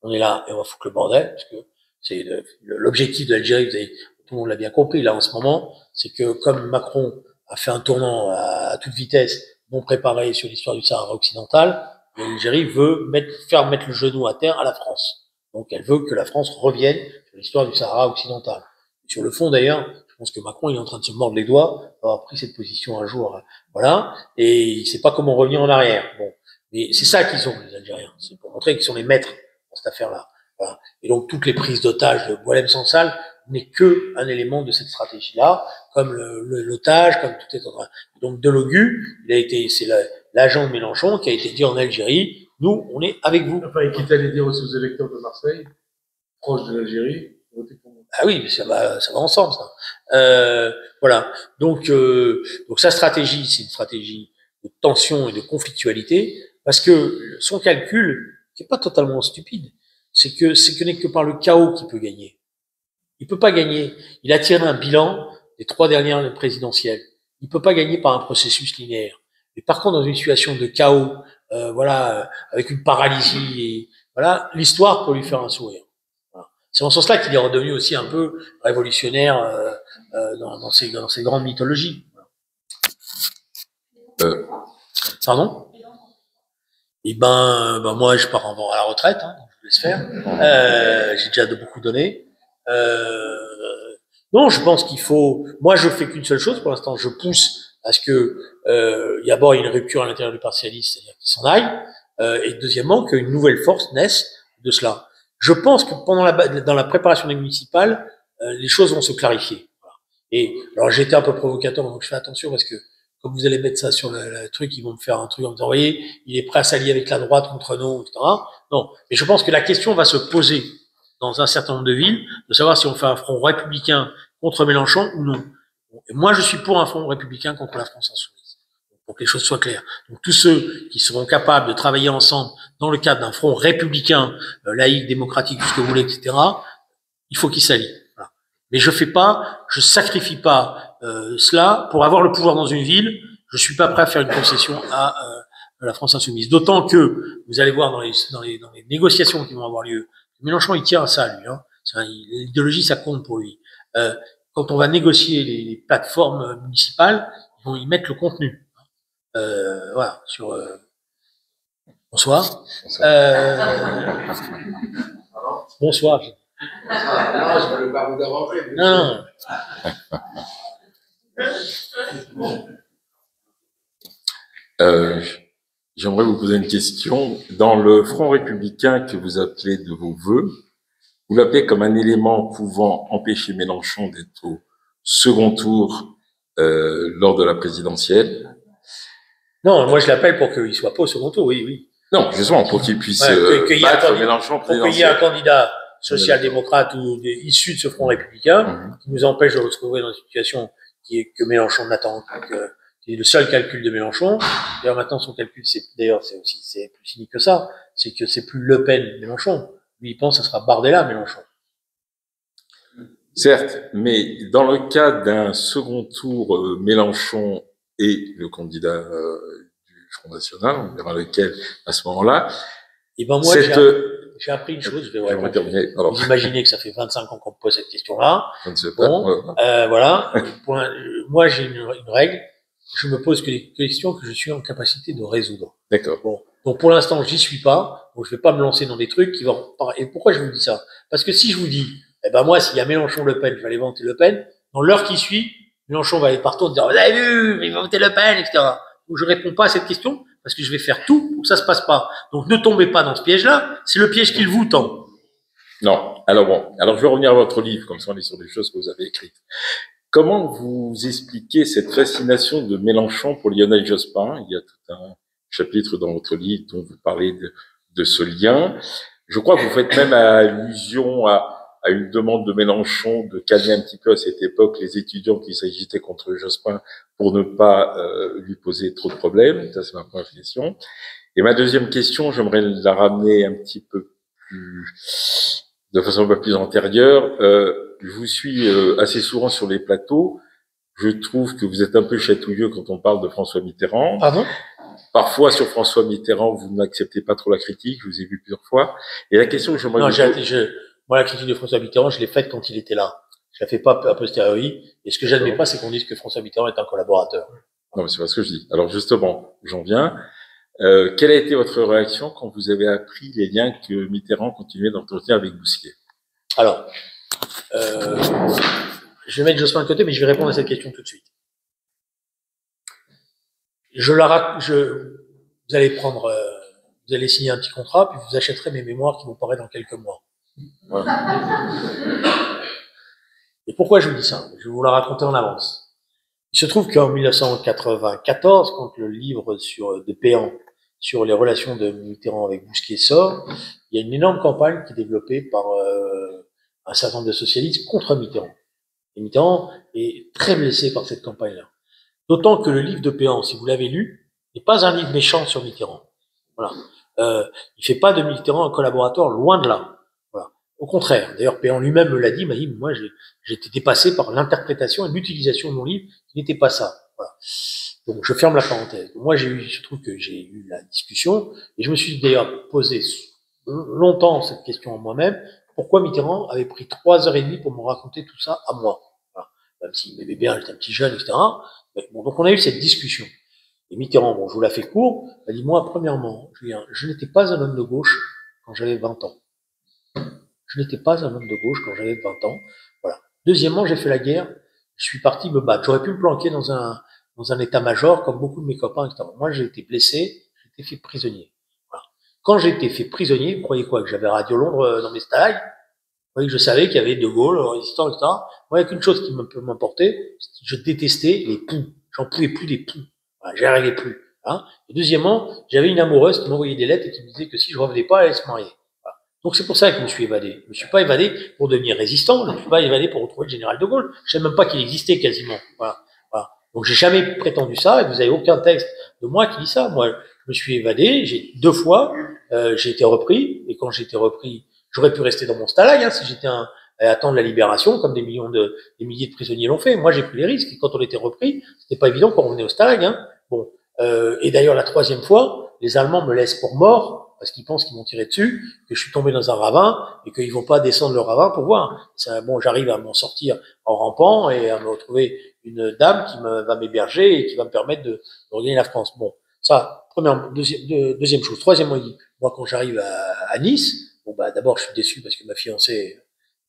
on est là et on va foutre le bordel, parce que c'est l'objectif de l'Algérie, tout le monde l'a bien compris là en ce moment, c'est que comme Macron a fait un tournant à toute vitesse, non préparé sur l'histoire du Sahara occidental, l'Algérie veut faire mettre le genou à terre à la France. Donc elle veut que la France revienne sur l'histoire du Sahara occidental. Sur le fond d'ailleurs, je pense que Macron il est en train de se mordre les doigts d'avoir pris cette position un jour, voilà, et il sait pas comment revenir en arrière. Bon, mais c'est ça qu'ils sont les Algériens, c'est pour montrer qu'ils sont les maîtres dans cette affaire-là. Voilà. Et donc toutes les prises d'otages de Boualem Sansal n'est que un élément de cette stratégie-là, comme l'otage, comme tout est en train. Donc Delogu, c'est l'agent de Mélenchon qui a été dit en Algérie, nous on est avec vous. Enfin, et qui est allé dire aussi aux électeurs de Marseille, proche de l'Algérie, votez pour nous. Ah oui, ça va ensemble, ça. Voilà. Donc sa stratégie, c'est une stratégie de tension et de conflictualité, parce que son calcul, qui est pas totalement stupide, c'est que n'est que par le chaos qu'il peut gagner. Il peut pas gagner. Il a tiré un bilan des 3 dernières présidentielles. Il peut pas gagner par un processus linéaire. Mais par contre, dans une situation de chaos, avec une paralysie, et voilà, l'histoire peut lui faire un sourire. C'est en ce sens-là qu'il est redevenu aussi un peu révolutionnaire dans ces grandes mythologies. Pardon? Eh ben moi je pars à la retraite, hein, je vous laisse faire. J'ai déjà beaucoup donné. Non, je pense qu'il faut. Moi, je fais qu'une seule chose pour l'instant. Je pousse à ce que d'abord il y ait une rupture à l'intérieur du Parti socialiste, c'est-à-dire qu'il s'en aille, et deuxièmement qu'une nouvelle force naisse de cela. Je pense que dans la préparation des municipales, les choses vont se clarifier. Voilà. Et alors j'ai été un peu provocateur, donc je fais attention parce que comme vous allez mettre ça sur le truc, ils vont me faire un truc en me disant, vous voyez, il est prêt à s'allier avec la droite contre nous, etc. Non, mais je pense que la question va se poser dans un certain nombre de villes, de savoir si on fait un front républicain contre Mélenchon ou non. Et moi, je suis pour un front républicain contre la France insoumise, pour que les choses soient claires. Donc tous ceux qui seront capables de travailler ensemble dans le cadre d'un front républicain, laïque, démocratique, tout ce que vous voulez, etc., il faut qu'ils s'allient. Voilà. Mais je sacrifie pas cela pour avoir le pouvoir dans une ville. Je suis pas prêt à faire une concession à la France insoumise. D'autant que vous allez voir dans les négociations qui vont avoir lieu, Mélenchon il tient à ça lui. Hein. L'idéologie ça compte pour lui. Quand on va négocier les plateformes municipales, ils vont y mettre le contenu. Voilà sur. Bonsoir. Bonsoir. Non, je ne voulais pas vous déranger. Non. J'aimerais vous poser une question. Dans le Front républicain que vous appelez de vos vœux, vous l'appelez comme un élément pouvant empêcher Mélenchon d'être au second tour lors de la présidentielle. Non, moi je l'appelle pour qu'il soit pas au second tour, oui. Non, justement, pour qu'il puisse battre Mélenchon présidentiel. Pour qu'il y ait un candidat social-démocrate ou issu de ce Front républicain qui nous empêche de retrouver dans une situation que Mélenchon n'attend que c'est le seul calcul de Mélenchon. D'ailleurs, maintenant, son calcul, c'est plus cynique que ça. C'est que c'est plus Le Pen, Mélenchon. Lui, il pense que ce sera Bardella, Mélenchon. Certes, mais dans le cas d'un second tour, Mélenchon et le candidat du Front National, on verra lequel à ce moment-là. Et ben moi, j'ai appris une chose. Vous imaginez que ça fait 25 ans qu'on me pose cette question-là. Je ne sais pas. Bon, voilà. Moi, j'ai une règle. Je me pose que les questions que je suis en capacité de résoudre. D'accord. Bon. Donc, pour l'instant, j'y suis pas. Donc, je vais pas me lancer dans des trucs qui vont, et pourquoi je vous dis ça? Parce que si je vous dis, moi, s'il y a Mélenchon Le Pen, je vais aller voter Le Pen. Dans l'heure qui suit, Mélenchon va aller partout en disant, vous avez vu, il va voter Le Pen, etc. Donc, je réponds pas à cette question parce que je vais faire tout pour que ça se passe pas. Donc, ne tombez pas dans ce piège-là. C'est le piège qu'il vous tend. Non. Alors bon. Alors je vais revenir à votre livre, comme ça on est sur des choses que vous avez écrites. Comment vous expliquez cette fascination de Mélenchon pour Lionel Jospin? Il y a tout un chapitre dans votre livre dont vous parlez de ce lien. Je crois que vous faites même allusion à une demande de Mélenchon de calmer un petit peu à cette époque les étudiants qui s'agitaient contre Jospin pour ne pas lui poser trop de problèmes. Ça, c'est ma première question. Et ma deuxième question, j'aimerais la ramener un petit peu plus, de façon un peu plus antérieure. Je vous suis assez souvent sur les plateaux. Je trouve que vous êtes un peu chatouilleux quand on parle de François Mitterrand. Pardon? Parfois, sur François Mitterrand, vous n'acceptez pas trop la critique. Je vous ai vu plusieurs fois. Et la question que j'aimerais Non, vous poser... moi, la critique de François Mitterrand, je l'ai faite quand il était là. Je la fais pas a posteriori. Et ce que j'admets pas, c'est qu'on dise que François Mitterrand est un collaborateur. Non, mais c'est pas ce que je dis. Alors justement, j'en viens. Quelle a été votre réaction quand vous avez appris les liens que Mitterrand continuait d'entretenir avec Bousquier? Alors, je vais mettre Jospin de côté, mais je vais répondre à cette question tout de suite. Vous allez vous allez signer un petit contrat, puis vous achèterez mes mémoires qui vont paraître dans quelques mois. Voilà. Et pourquoi je vous dis ça? Je vais vous la raconter en avance. Il se trouve qu'en 1994, quand le livre de Péan sur les relations de Mitterrand avec Bousquier sort, il y a une énorme campagne qui est développée par un certain nombre de socialistes contre Mitterrand. Et Mitterrand est très blessé par cette campagne-là. D'autant que le livre de Péan, si vous l'avez lu, n'est pas un livre méchant sur Mitterrand. Voilà. Il fait pas de Mitterrand un collaborateur, loin de là. Voilà. Au contraire. D'ailleurs, Péan lui-même me l'a dit, il m'a dit, moi, j'ai été dépassé par l'interprétation et l'utilisation de mon livre, qui n'était pas ça. Voilà. Donc, je ferme la parenthèse. Moi, je trouve que j'ai eu la discussion, et je me suis d'ailleurs posé longtemps cette question en moi-même, pourquoi Mitterrand avait pris 3h30 pour me raconter tout ça à moi. Voilà. Même s'il m'aimait bien, j'étais un petit jeune, etc. Mais bon, donc on a eu cette discussion. Et Mitterrand, bon, je vous la fais court, a dit, moi, premièrement, Julien, je n'étais pas un homme de gauche quand j'avais 20 ans. Je n'étais pas un homme de gauche quand j'avais 20 ans. Voilà. Deuxièmement, j'ai fait la guerre, je suis parti me battre. J'aurais pu me planquer dans un état-major, comme beaucoup de mes copains, etc. Moi, j'ai été blessé, j'ai été fait prisonnier. Voilà. Quand j'ai été fait prisonnier, vous croyez quoi, que j'avais Radio Londres dans mes stalags? Vous voyez que je savais qu'il y avait De Gaulle, résistant, etc. Moi, il n'y a qu'une chose qui peut m'emporter, je détestais les poux. J'en pouvais plus des poux. Voilà, j'y arrivais plus. Hein. Et deuxièmement, j'avais une amoureuse qui m'envoyait des lettres et qui me disait que si je revenais pas, elle allait se marier. Voilà. Donc c'est pour ça que je me suis évadé. Je me suis pas évadé pour devenir résistant, je ne me suis pas évadé pour retrouver le général de Gaulle. Je ne savais même pas qu'il existait quasiment. Voilà. Voilà. Donc j'ai jamais prétendu ça, et vous avez aucun texte de moi qui dit ça. Moi, je me suis évadé, j'ai 2 fois, j'ai été repris, et quand j'ai été repris, j'aurais pu rester dans mon stalag, hein, si j'étais à attendre la libération, comme des milliers de prisonniers l'ont fait. Moi, j'ai pris les risques, et quand on était repris, c'était pas évident qu'on revenait au stalag, hein. Bon. Et d'ailleurs, la 3e fois, les Allemands me laissent pour mort, parce qu'ils pensent qu'ils m'ont tiré dessus, que je suis tombé dans un ravin, et qu'ils vont pas descendre le ravin pour voir. Bon, j'arrive à m'en sortir en rampant, et à me retrouver une dame qui va m'héberger, et qui va me permettre de regagner la France. Bon. Ça, deuxième chose. Troisièmement, il dit, moi, quand j'arrive à Nice, bon, bah, d'abord, je suis déçu parce que ma fiancée, elle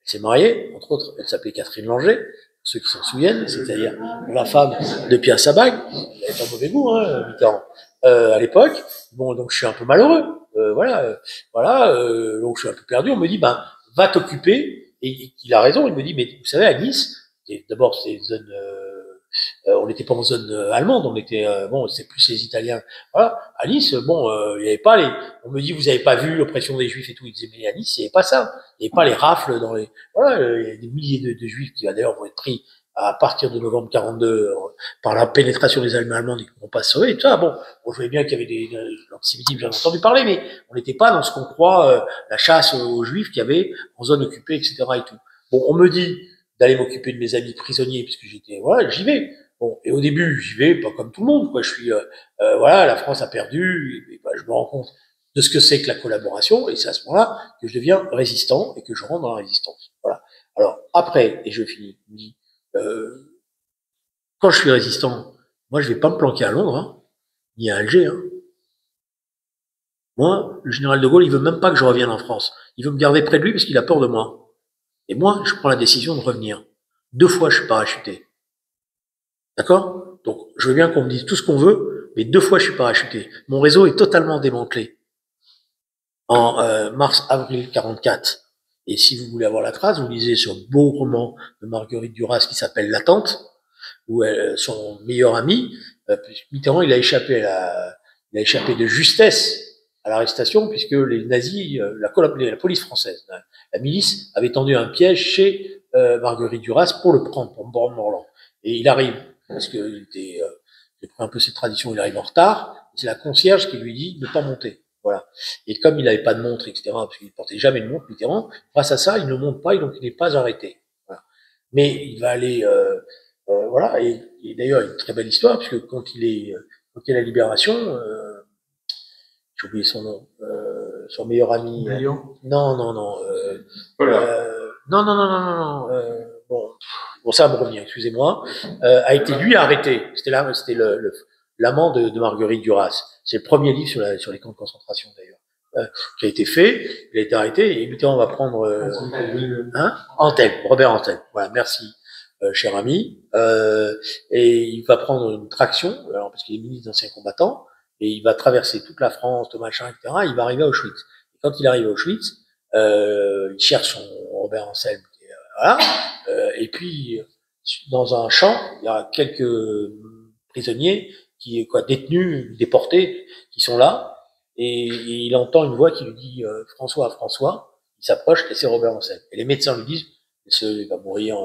s'est mariée, entre autres, elle s'appelait Catherine Langer, pour ceux qui s'en souviennent, c'est-à-dire la femme de Pierre Sabag. Il avait pas mauvais goût, hein, Mitterrand, à l'époque. Bon, donc, je suis un peu malheureux, donc, je suis un peu perdu. On me dit, ben, va t'occuper, et il a raison, il me dit, mais vous savez, à Nice, d'abord, c'est une zone, on n'était pas en zone allemande, on était c'est plus les Italiens. Voilà, à Nice, il y avait pas on me dit, vous avez pas vu l'oppression des Juifs et tout. Il disait, mais à Nice, il n'y avait pas ça. Il n'y avait pas les rafles dans les. Voilà, il y a des milliers de Juifs qui d'ailleurs vont être pris à partir de novembre 42 par la pénétration des Allemands allemands, ils ne vont pas se sauver. Et tout ça, bon, je voyais bien qu'il y avait des l'antisémitisme, j'en ai entendu parler, mais on n'était pas dans ce qu'on croit la chasse aux Juifs qu'il y avait en zone occupée, etc. et tout. Bon, on me dit d'aller m'occuper de mes amis prisonniers puisque j'y vais. Bon, et au début, j'y vais pas comme tout le monde, quoi. Je suis, la France a perdu, et je me rends compte de ce que c'est que la collaboration, et c'est à ce moment-là que je deviens résistant et que je rentre dans la résistance. Voilà. Alors après, et je finis, je me dis, quand je suis résistant, moi, je vais pas me planquer à Londres, hein, ni à Alger. Hein. Moi, le général de Gaulle, il veut même pas que je revienne en France. Il veut me garder près de lui parce qu'il a peur de moi. Et moi, je prends la décision de revenir. 2 fois, je suis parachuté. D'accord? Donc, je veux bien qu'on me dise tout ce qu'on veut. mais 2 fois je suis parachuté. Mon réseau est totalement démantelé en mars-avril 44. Et si vous voulez avoir la trace, vous lisez ce beau roman de Marguerite Duras qui s'appelle L'attente, où son meilleur ami, Mitterrand, il a échappé de justesse à l'arrestation, puisque les nazis, la police française, la milice, avait tendu un piège chez Marguerite Duras pour le prendre, pour Morland. Et il arrive, parce que il pris un peu cette tradition, il arrive en retard, c'est la concierge qui lui dit de ne pas monter. Voilà. Et comme il n'avait pas de montre, etc., parce qu'il ne portait jamais de montre, Mitterrand, grâce à ça, il ne monte pas et donc il n'est pas arrêté. Voilà. Mais il va aller, voilà, et d'ailleurs, une très belle histoire, puisque quand il y a la libération, j'ai oublié son nom, son meilleur ami. Non, bon, ça me revient, excusez-moi, a été lui arrêté. C'était l'amant de Marguerite Duras. C'est le premier livre sur les camps de concentration d'ailleurs, qui a été fait. Il a été arrêté et Mitterrand va prendre Robert Antel. Voilà, merci, cher ami. Et il va prendre une traction, alors, parce qu'il est ministre d'anciens combattants, et il va traverser toute la France, tout machin, etc. Il va arriver à Auschwitz. Et quand il arrive à Auschwitz, il cherche son Robert Anselme, voilà. Et puis, dans un champ, il y a quelques prisonniers détenus, déportés, qui sont là, et il entend une voix qui lui dit François, il s'approche et c'est Robert Anselme. Et les médecins lui disent il va mourir,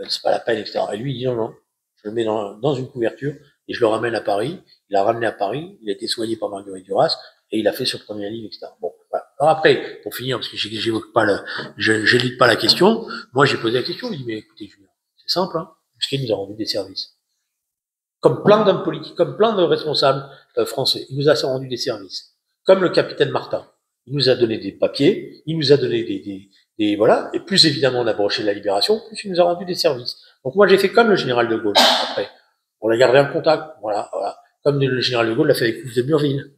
c'est pas la peine, etc. Et lui il dit non, je le mets dans une couverture et je le ramène à Paris. Il l'a ramené à Paris, il a été soigné par Marguerite Duras et il a fait ce premier livre, etc. Bon, voilà. Alors après, pour finir, parce que j'élude pas la question, moi j'ai posé la question, il dit mais écoutez Julien, c'est simple, hein, Busquet nous a rendu des services. Comme plein d'hommes politiques, comme plein de responsables français, il nous a rendu des services. Comme le capitaine Martin, il nous a donné des papiers, il nous a donné des voilà, et plus évidemment on a broché la libération, plus il nous a rendu des services. Donc moi j'ai fait comme le général de Gaulle après. On a gardé un contact, voilà. Comme le général de Gaulle l'a fait avec Couve de Murville.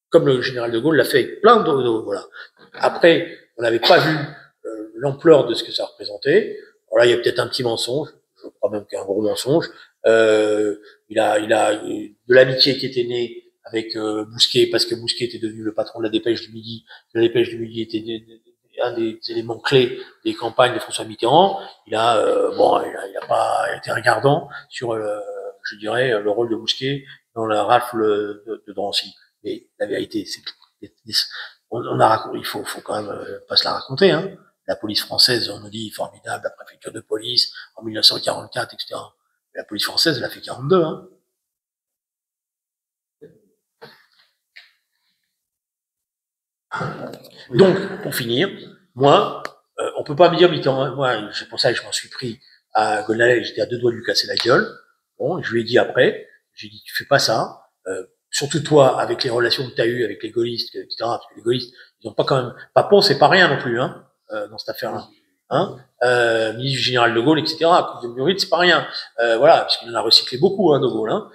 Comme le général de Gaulle l'a fait avec plein d'autres, voilà. Après, on n'avait pas vu l'ampleur de ce que ça représentait. Alors là, il y a peut-être un petit mensonge, je crois même qu'il y a un gros mensonge. Il a de l'amitié qui était née avec Bousquet, parce que Bousquet était devenu le patron de la Dépêche du Midi. La Dépêche du Midi était un des éléments clés des campagnes de François Mitterrand. Il a pas été regardant sur, je dirais, le rôle de Bousquet dans la rafle de Drancy. Mais la vérité, c'est que il faut quand même pas se la raconter, hein. La police française, on nous dit formidable, la préfecture de police en 1944, etc. Mais la police française, elle a fait 42, hein. Donc, pour finir, moi, on peut pas me dire Mitterrand, moi, c'est pour ça que je m'en suis pris à Golnadel, j'étais à 2 doigts de lui casser la gueule. Bon, je lui ai dit après, j'ai dit, tu fais pas ça, surtout toi, avec les relations que tu as eues avec les gaullistes, etc., parce que les gaullistes, ils ont pas quand même, Papon, c'est pas rien non plus, hein, dans cette affaire-là. Hein, ministre du général de Gaulle, etc., Couve de Murville, c'est pas rien. Voilà, parce qu'il en a recyclé beaucoup, hein, de Gaulle, hein.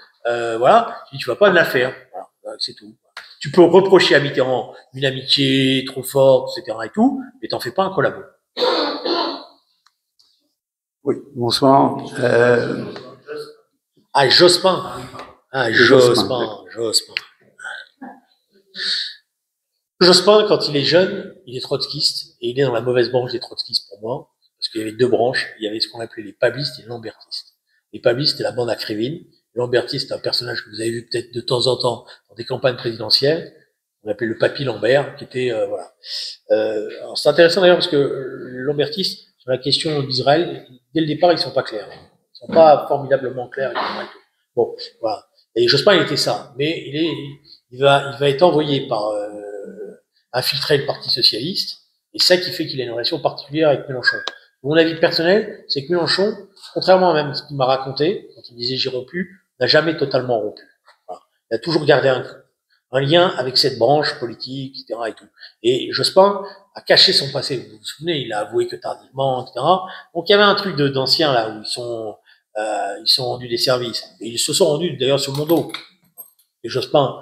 Voilà, je dis, tu vas pas de l'affaire. Voilà, c'est tout. Tu peux reprocher à Mitterrand une amitié trop forte, etc., et tout, mais t'en fais pas un collabo. Oui, bonsoir. Jospin. Jospin, quand il est jeune, il est trotskiste, et il est dans la mauvaise branche des trotskistes pour moi, parce qu'il y avait 2 branches, il y avait ce qu'on appelait les pablistes et les lambertistes. Les pablistes, c'était la bande à Créville. Lambertiste, c'est un personnage que vous avez vu peut-être de temps en temps dans des campagnes présidentielles. On appelait le papy Lambert, qui était, voilà. Alors c'est intéressant d'ailleurs parce que Lambertiste, sur la question d'Israël, dès le départ, ils sont pas clairs. Ils sont pas formidablement clairs, etc. Bon, voilà. Et Jospin, il était ça. Mais il va être envoyé par, infiltrer le Parti Socialiste. Et ça qui fait qu'il a une relation particulière avec Mélenchon. Mon avis personnel, c'est que Mélenchon, contrairement à même ce qu'il m'a raconté, quand il disait j'ai rompu, n'a jamais totalement rompu. Voilà. Il a toujours gardé un lien avec cette branche politique, etc. et tout. Et Jospin a caché son passé. Vous vous souvenez, il a avoué que tardivement, etc. Donc il y avait un truc d'anciens là où ils sont rendus des services. Et ils se sont rendus d'ailleurs sur mon dos. Et Jospin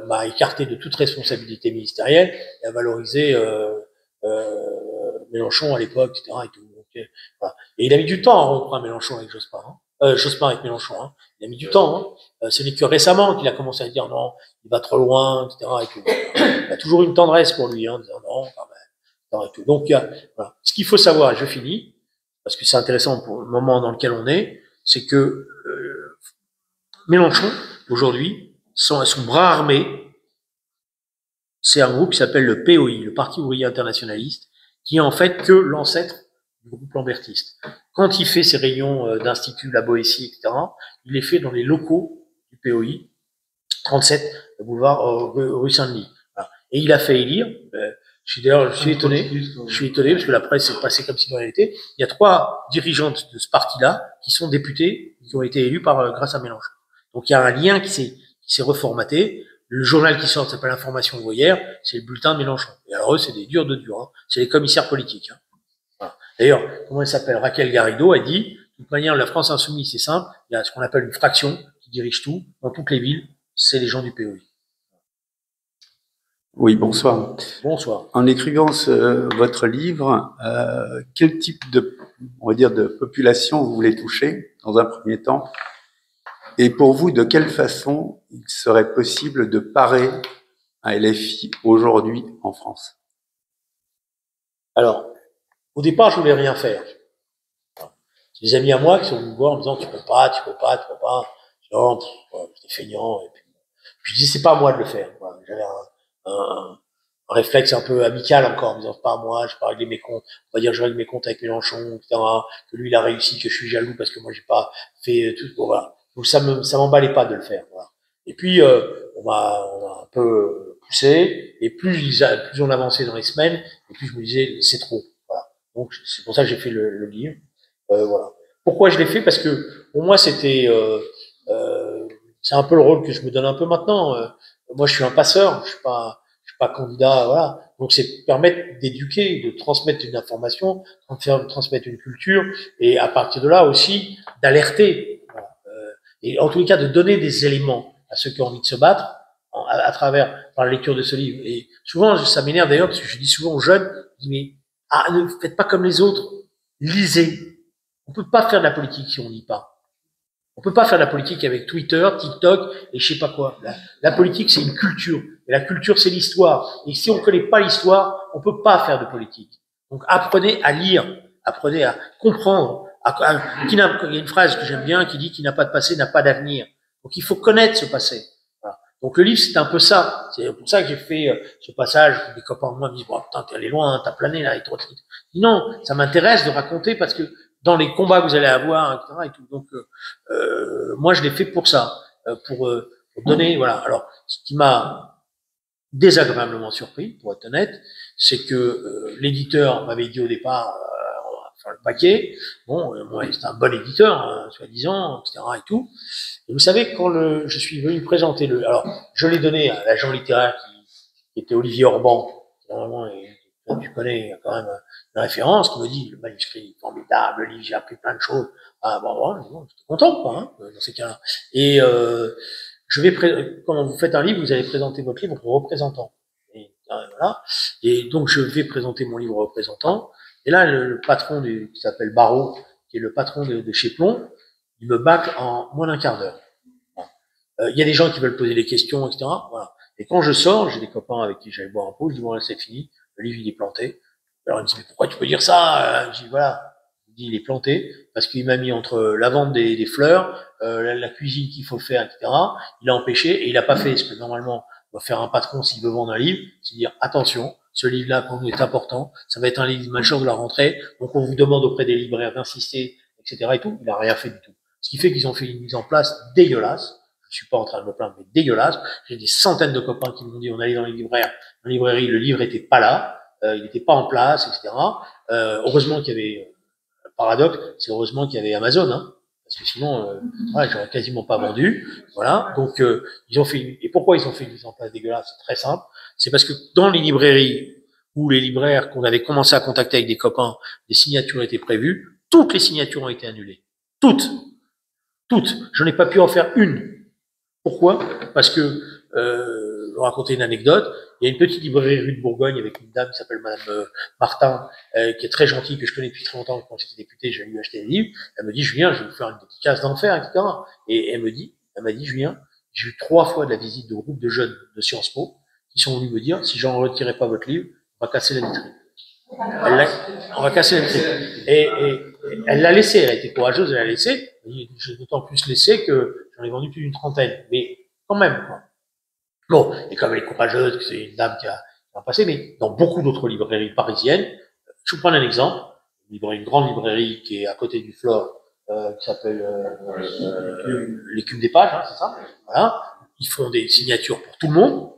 m'a écarté de toute responsabilité ministérielle et a valorisé Mélenchon à l'époque, etc. et tout. Donc, voilà. Et il a mis du temps à rompre un Mélenchon avec Jospin. Hein. Jospin avec Mélenchon. Hein. Il a mis du temps. Hein. Ce n'est que récemment qu'il a commencé à dire non, il va trop loin, etc. Et tout. Il a toujours une tendresse pour lui, hein, en disant non, quand même. Et tout. Donc, voilà. Ce qu'il faut savoir, et je finis, parce que c'est intéressant pour le moment dans lequel on est, c'est que Mélenchon, aujourd'hui, son bras armé, c'est un groupe qui s'appelle le POI, le Parti ouvrier internationaliste, qui est en fait que l'ancêtre du groupe lambertiste. Quand il fait ses réunions d'institut, la Boétie, etc., il les fait dans les locaux du POI, 37 boulevard rue Saint-Denis. Voilà. Et il a fait élire, je suis étonné parce que la presse est passée comme si de rien n'était. Il y a 3 dirigeantes de ce parti-là qui sont députées, qui ont été élues grâce à Mélenchon. Donc il y a un lien qui s'est reformaté. Le journal qui sort s'appelle Information ouvrière, c'est le bulletin de Mélenchon. Et alors eux, c'est des durs de durs, hein. C'est les commissaires politiques. Hein. Voilà. D'ailleurs, comment elle s'appelle, Raquel Garrido a dit, de toute manière, la France insoumise, c'est simple, il y a ce qu'on appelle une fraction qui dirige tout, dans toutes les villes, c'est les gens du POI. Oui, bonsoir. Bonsoir. En écrivant votre livre, quel type on va dire, de population vous voulez toucher dans un premier temps? Et pour vous, de quelle façon il serait possible de parer à LFI aujourd'hui en France? Alors, au départ, je voulais rien faire. J'ai des amis à moi qui sont venus me voir en me disant tu peux pas. Non, j'étais feignant. Et puis je dis c'est pas à moi de le faire. Voilà. J'avais un réflexe un peu amical encore, en me disant c'est pas à moi, je vais pas régler mes comptes. On va dire je règle mes comptes avec Mélenchon, etc. Que lui il a réussi, que je suis jaloux parce que moi j'ai pas fait tout. Bon, voilà. Donc ça m'emballait pas de le faire. Voilà. Et puis on m'a un peu poussé, et plus on avançait dans les semaines, et plus je me disais c'est trop. Voilà. Donc c'est pour ça que j'ai fait le livre. Voilà. Pourquoi je l'ai fait? Parce que pour moi c'était c'est un peu le rôle que je me donne un peu maintenant. Moi je suis un passeur, je suis pas candidat, voilà. Donc c'est permettre d'éduquer, de transmettre une information, de transmettre une culture, et à partir de là aussi d'alerter. Voilà. Et en tous les cas de donner des éléments à ceux qui ont envie de se battre à travers par la lecture de ce livre. Et souvent ça m'énerve d'ailleurs parce que je dis souvent aux jeunes, je dis mais ne faites pas comme les autres, lisez. On peut pas faire de la politique si on lit pas. On peut pas faire de la politique avec Twitter, TikTok et je sais pas quoi. La politique, c'est une culture. Et la culture, c'est l'histoire. Et si on connaît pas l'histoire, on peut pas faire de politique. Donc, apprenez à lire. Apprenez à comprendre. Il y a une phrase que j'aime bien qui dit qui n'a pas de passé n'a pas d'avenir. Donc, il faut connaître ce passé. Voilà. Donc, le livre, c'est un peu ça. C'est pour ça que j'ai fait ce passage où des copains de moi me disent, oh, putain, t'es allé loin, t'as plané là, et trop triste. Non, ça m'intéresse de raconter parce que dans les combats que vous allez avoir, etc. et tout. Donc, moi, je l'ai fait pour ça, pour donner, voilà. Alors, ce qui m'a désagréablement surpris, pour être honnête, c'est que l'éditeur m'avait dit au départ, on va faire le paquet. Bon, moi, c'était un bon éditeur, hein, soi-disant, etc. et tout. Et vous savez, quand je suis venu présenter alors, je l'ai donné à l'agent littéraire qui était Olivier Orban, vraiment, tu connais quand même une référence, qui me dit le manuscrit est formidable, le livre, j'ai appris plein de choses. Ah bon, j'étais content, quoi, hein, dans ces cas-là. Et quand vous faites un livre, vous allez présenter votre livre au représentant. Et voilà. Et donc je vais présenter mon livre au représentant. Et là, le patron qui s'appelle Barrault, qui est le patron de chez Plomb, il me bâcle en moins d'un quart d'heure. Il y a des gens qui veulent poser des questions, etc. Voilà. Et quand je sors, j'ai des copains avec qui j'allais boire un pot, je dis bon là c'est fini, le livre il est planté. Alors il me dit mais pourquoi tu peux dire ça? Je dis voilà, il dit il est planté parce qu'il m'a mis entre la vente des fleurs, la cuisine qu'il faut faire, etc. Il a empêché et il a pas fait ce que normalement doit faire un patron s'il veut vendre un livre, c'est dire attention, ce livre-là pour nous est important, ça va être un livre majeur de la rentrée, donc on vous demande auprès des libraires d'insister, etc. et tout. Il a rien fait du tout. Ce qui fait qu'ils ont fait une mise en place dégueulasse. Je suis pas en train de me plaindre, mais dégueulasse. J'ai des centaines de copains qui m'ont dit, on allait dans les librairies, le livre était pas là, il n'était pas en place, etc. Heureusement qu'il y avait, paradoxe, c'est heureusement qu'il y avait Amazon, hein, parce que sinon, voilà, j'aurais quasiment pas vendu. Voilà. Donc, ils ont fait et pourquoi ils ont fait une mise en place dégueulasse? C'est très simple. C'est parce que dans les librairies où les libraires qu'on avait commencé à contacter avec des copains, des signatures étaient prévues, toutes les signatures ont été annulées. Toutes. Je n'ai pas pu en faire une. Pourquoi? Parce que vous raconter une anecdote. Il y a une petite librairie rue de Bourgogne avec une dame qui s'appelle Madame Martin, qui est très gentille, que je connais depuis très longtemps. Quand j'étais député, j'ai lui acheter des livres. Elle me dit, Julien, je vais vous faire une dédicace d'enfer, etc. Et elle m'a dit, Julien, j'ai eu 3 fois de la visite de groupes de jeunes de Sciences Po qui sont venus me dire, si j'en retirais pas votre livre, on va casser la vitrine. On va casser la vitrine. Et elle l'a laissé, elle a été courageuse, elle l'a laissé. J'ai d'autant plus laissé que j'en ai vendu plus d'une trentaine. Mais quand même, quoi. Bon, et comme elle est courageuse, que c'est une dame qui a passé, mais dans beaucoup d'autres librairies parisiennes, je vous prends un exemple, une grande librairie qui est à côté du Flore, qui s'appelle l'Écume des Pages, hein, c'est ça. Voilà, ils font des signatures pour tout le monde,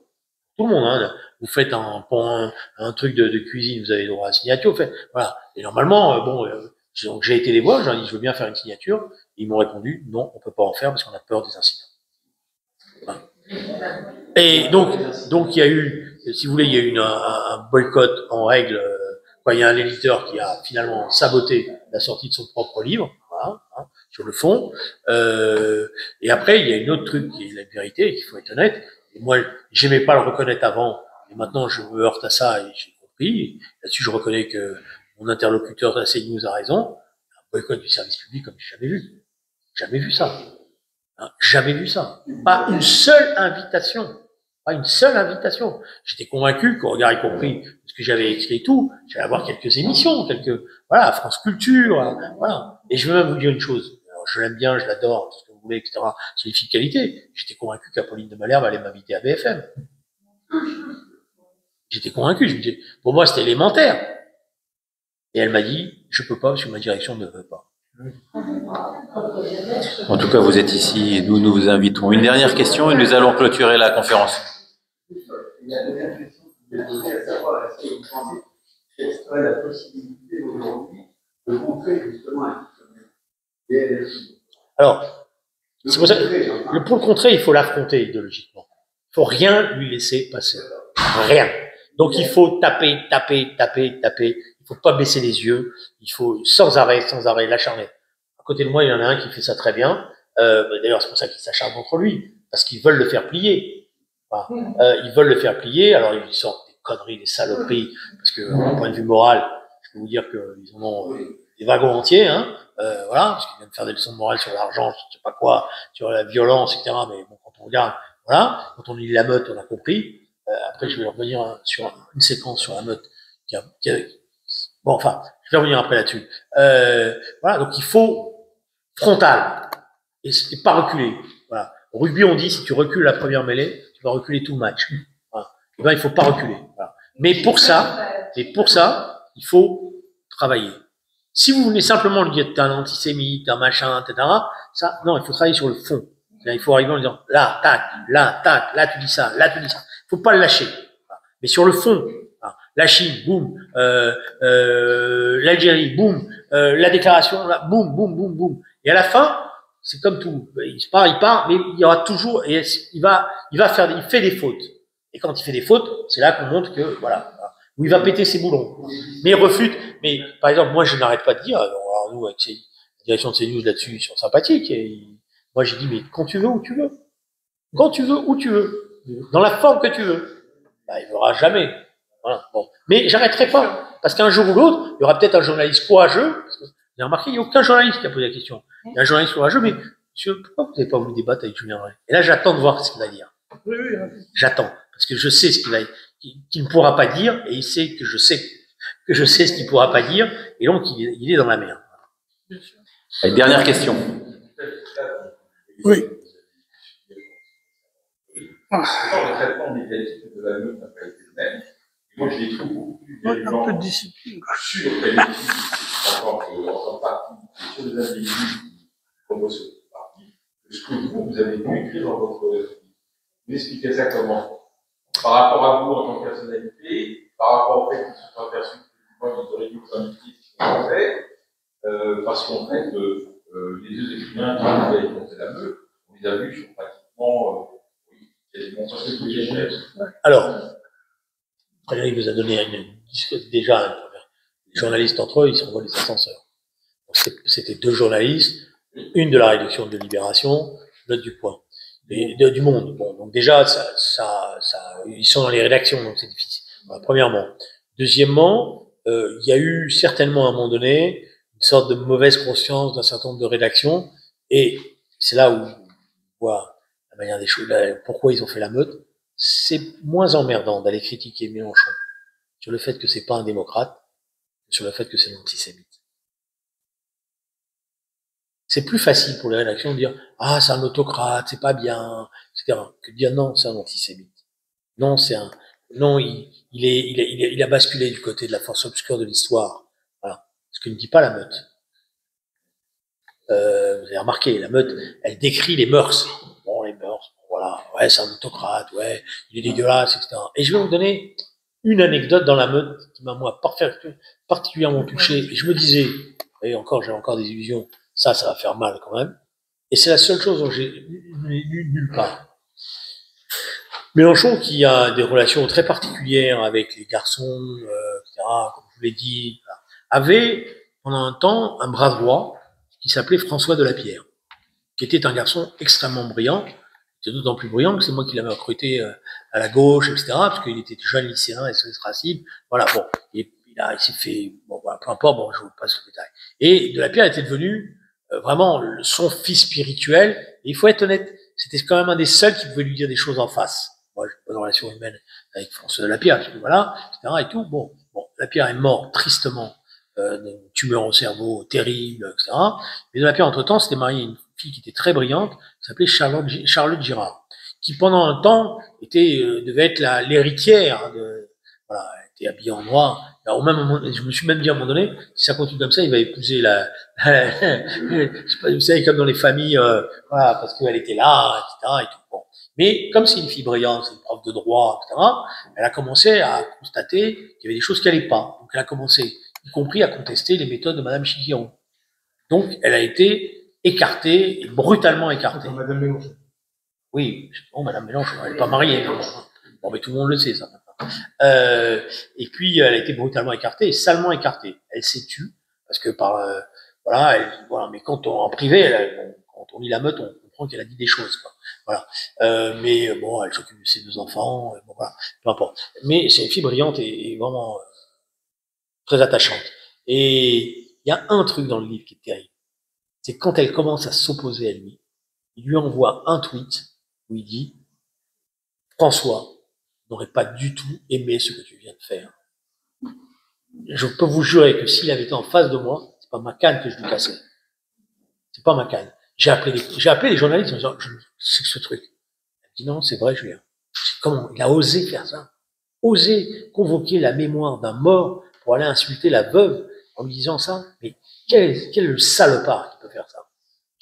hein. Vous faites un truc de cuisine, vous avez droit à la signature. Vous faites, voilà. Et normalement, donc j'ai été les voir, j'ai dit, je veux bien faire une signature. Ils m'ont répondu, non, on peut pas en faire parce qu'on a peur des incidents. Voilà. Et donc il y a eu, si vous voulez, il y a eu un boycott en règle. Il y a un éditeur qui a finalement saboté la sortie de son propre livre, voilà, hein, sur le fond. Et après, il y a une autre truc qui est la vérité, qu'il faut être honnête. Et moi, j'aimais pas le reconnaître avant, et maintenant je me heurte à ça et j'ai compris. Et là-dessus, je reconnais que mon interlocuteur de CNews a raison. Un boycott du service public comme j'ai jamais vu. Jamais vu ça. Hein, jamais vu ça. Pas une seule invitation. Pas une seule invitation. J'étais convaincu qu'au regard y compris ce que j'avais écrit et tout, j'allais avoir quelques émissions, voilà, France Culture, voilà. Et je veux même vous dire une chose. Alors, je l'aime bien, je l'adore, tout ce que vous voulez, etc. C'est une fille de qualité. J'étais convaincu qu'Apolline de Malherbe allait m'inviter à BFM. J'étais convaincu. Je me disais, pour moi, c'était élémentaire. Et elle m'a dit, je peux pas parce que ma direction ne veut pas. En tout cas, vous êtes ici et nous vous invitons. Une dernière question et nous allons clôturer la conférence. La dernière question que je voulais poser, à savoir, est-ce que vous pensez qu'il y aurait la possibilité aujourd'hui de montrer justement un titre? Alors, c'est pour ça que, pour le contrer, il faut l'affronter idéologiquement. Il faut rien lui laisser passer. Rien. Donc il faut taper. Il faut pas baisser les yeux. Il faut sans arrêt l'acharner. À côté de moi, il y en a un qui fait ça très bien. D'ailleurs, c'est pour ça qu'ils s'acharnent contre lui, parce qu'ils veulent le faire plier. Voilà. Ils veulent le faire plier. Alors ils sortent des conneries, des saloperies, parce que d'un point de vue moral, je peux vous dire qu'ils en ont des wagons entiers, hein. Voilà, parce qu'ils viennent faire des leçons de morale sur l'argent, je sais pas quoi, sur la violence, etc. Mais bon, quand on regarde, voilà, quand on lit la meute, on a compris. Après, je vais revenir sur une séquence sur la meute. Bon, enfin, je vais revenir après là-dessus. Voilà, donc il faut frontal et pas reculer. Voilà. Au rugby, on dit si tu recules la première mêlée, tu vas reculer tout le match. Voilà. Et ben, il faut pas reculer. Voilà. Mais pour ça, il faut travailler. Si vous venez simplement lui dire t'es un antisémite, un machin, etc., ça, non, il faut travailler sur le fond. Là, il faut arriver en disant là, tac, là tu dis ça, là tu dis ça. Il faut pas le lâcher. Mais sur le fond, la Chine, boum, l'Algérie, boum, la déclaration, là, boum, boum, boum, boum. Et à la fin, c'est comme tout. Il part, mais il y aura toujours, et il fait des fautes. Et quand il fait des fautes, c'est là qu'on montre que, voilà, où il va péter ses boulons. Mais il refute. Mais, par exemple, moi, je n'arrête pas de dire, alors nous, avec la direction de CNews là-dessus, ils sont sympathiques, et moi, j'ai dit, mais quand tu veux, où tu veux. Quand tu veux, où tu veux. Dans la forme que tu veux. Bah, il ne verra jamais. Voilà. Bon. Mais j'arrêterai pas. Parce qu'un jour ou l'autre, il y aura peut-être un journaliste courageux. Vous avez remarqué, il n'y a aucun journaliste qui a posé la question. Il y a un journaliste courageux, mais monsieur, pourquoi vous n'avez pas voulu débattre avec Julien Drey? Et là, j'attends de voir ce qu'il va dire. J'attends. Parce que je sais ce qu'il ne pourra pas dire, et il sait que je sais ce qu'il ne pourra pas dire, et donc il est dans la merde. Allez, dernière question. Oui. Le traitement médiatique de la meute n'a pas été le même. Moi, je les trouve beaucoup plus virulents Un peu de discipline. sur les en tant que parti, sur les individus qui proposent ce parti, que ce que vous avez pu écrire dans votre livre. Vous expliquez ça comment? Par rapport à vous en tant que personnalité, par rapport au fait qu'ils se sont aperçus que ils auraient dû vous inviter si on en fait, parce qu'en fait, les deux écrivains qui vous avez monté la meute, on les a vus sur pratiquement quasiment sur ce que Alors, Frédéric vous a donné déjà les journalistes entre eux, ils s'envoient les ascenseurs. C'était 2 journalistes, une de la rédaction de Libération, l'autre du Point. du monde. Bon, donc déjà, ils sont dans les rédactions, donc c'est difficile. Voilà, premièrement. Deuxièmement, il y a eu certainement à un moment donné une sorte de mauvaise conscience d'un certain nombre de rédactions, et c'est là où on voit la manière des choses, pourquoi ils ont fait la meute. C'est moins emmerdant d'aller critiquer Mélenchon sur le fait que c'est pas un démocrate, que sur le fait que c'est un antisémite. C'est plus facile pour les rédactions de dire « Ah, c'est un autocrate, c'est pas bien, etc. » que de dire « Non, c'est un antisémite. Non, non, il a basculé du côté de la force obscure de l'histoire. » Voilà. Ce que ne dit pas la meute. Vous avez remarqué, la meute, elle décrit les mœurs. Bon, les mœurs, voilà, ouais, c'est un autocrate, ouais, il est dégueulasse, etc. Et je vais vous donner une anecdote dans la meute qui m'a, moi, particulièrement touché. Et je me disais, et j'ai encore des illusions, ça va faire mal quand même. Et c'est la seule chose dont j'ai lu nulle part. Mélenchon, qui a des relations très particulières avec les garçons, etc., comme je vous l'ai dit, avait pendant un temps un bras droit qui s'appelait François Delapierre, qui était un garçon extrêmement brillant. Il était d'autant plus brillant que c'est moi qui l'avais recruté à la gauche, etc., parce qu'il était jeune lycéen et racisme. Voilà, bon, il s'est fait, bon, voilà, peu importe, bon, je vous passe le détail. Et Delapierre était devenu vraiment son fils spirituel. Et il faut être honnête, c'était quand même un des seuls qui pouvait lui dire des choses en face. Moi, j'ai pas de relation humaine avec François Delapierre, parce que voilà, etc., et tout. Bon, Delapierre est mort tristement d'une tumeur au cerveau terrible, etc. Mais Delapierre, entre-temps, s'était marié à une fille qui était très brillante, qui s'appelait Charlotte Girard, qui pendant un temps devait être l'héritière de, voilà, elle était habillée en noir. Alors, au même moment, je me suis même dit à un moment donné, si ça continue comme ça, il va épouser je sais pas, vous savez, comme dans les familles, voilà, parce qu'elle était là, etc. et tout. Bon. Mais comme c'est une fille brillante, c'est une prof de droit, etc., elle a commencé à constater qu'il y avait des choses qui n'allaient pas. Donc elle a commencé, y compris à contester les méthodes de Madame Chiquiron. Donc elle a été écartée, brutalement écartée. Madame Mélenchon. Oui, bon, Madame Mélenchon, elle n'est pas mariée. Bon, mais tout le monde le sait, ça. Et puis elle a été brutalement écartée, et salement écartée. Elle s'est tue parce que voilà, mais quand en privé, quand on lit la meute, on comprend qu'elle a dit des choses, quoi. Voilà. Mais bon, elle s'occupe de ses 2 enfants, bon, voilà, peu importe. Mais c'est une fille brillante et vraiment très attachante. Et il y a un truc dans le livre qui est terrible, c'est quand elle commence à s'opposer à lui, il lui envoie un tweet où il dit « François n'aurait pas du tout aimé ce que tu viens de faire. Je peux vous jurer que s'il avait été en face de moi, c'est pas ma canne que je lui cassais. C'est pas ma canne. J'ai appelé les journalistes en disant, c'est que ce truc. Elle dit non, c'est vrai, Julien. Comment il a osé faire ça? Oser convoquer la mémoire d'un mort pour aller insulter la veuve en lui disant ça? Mais quel est le salopard qui peut faire ça?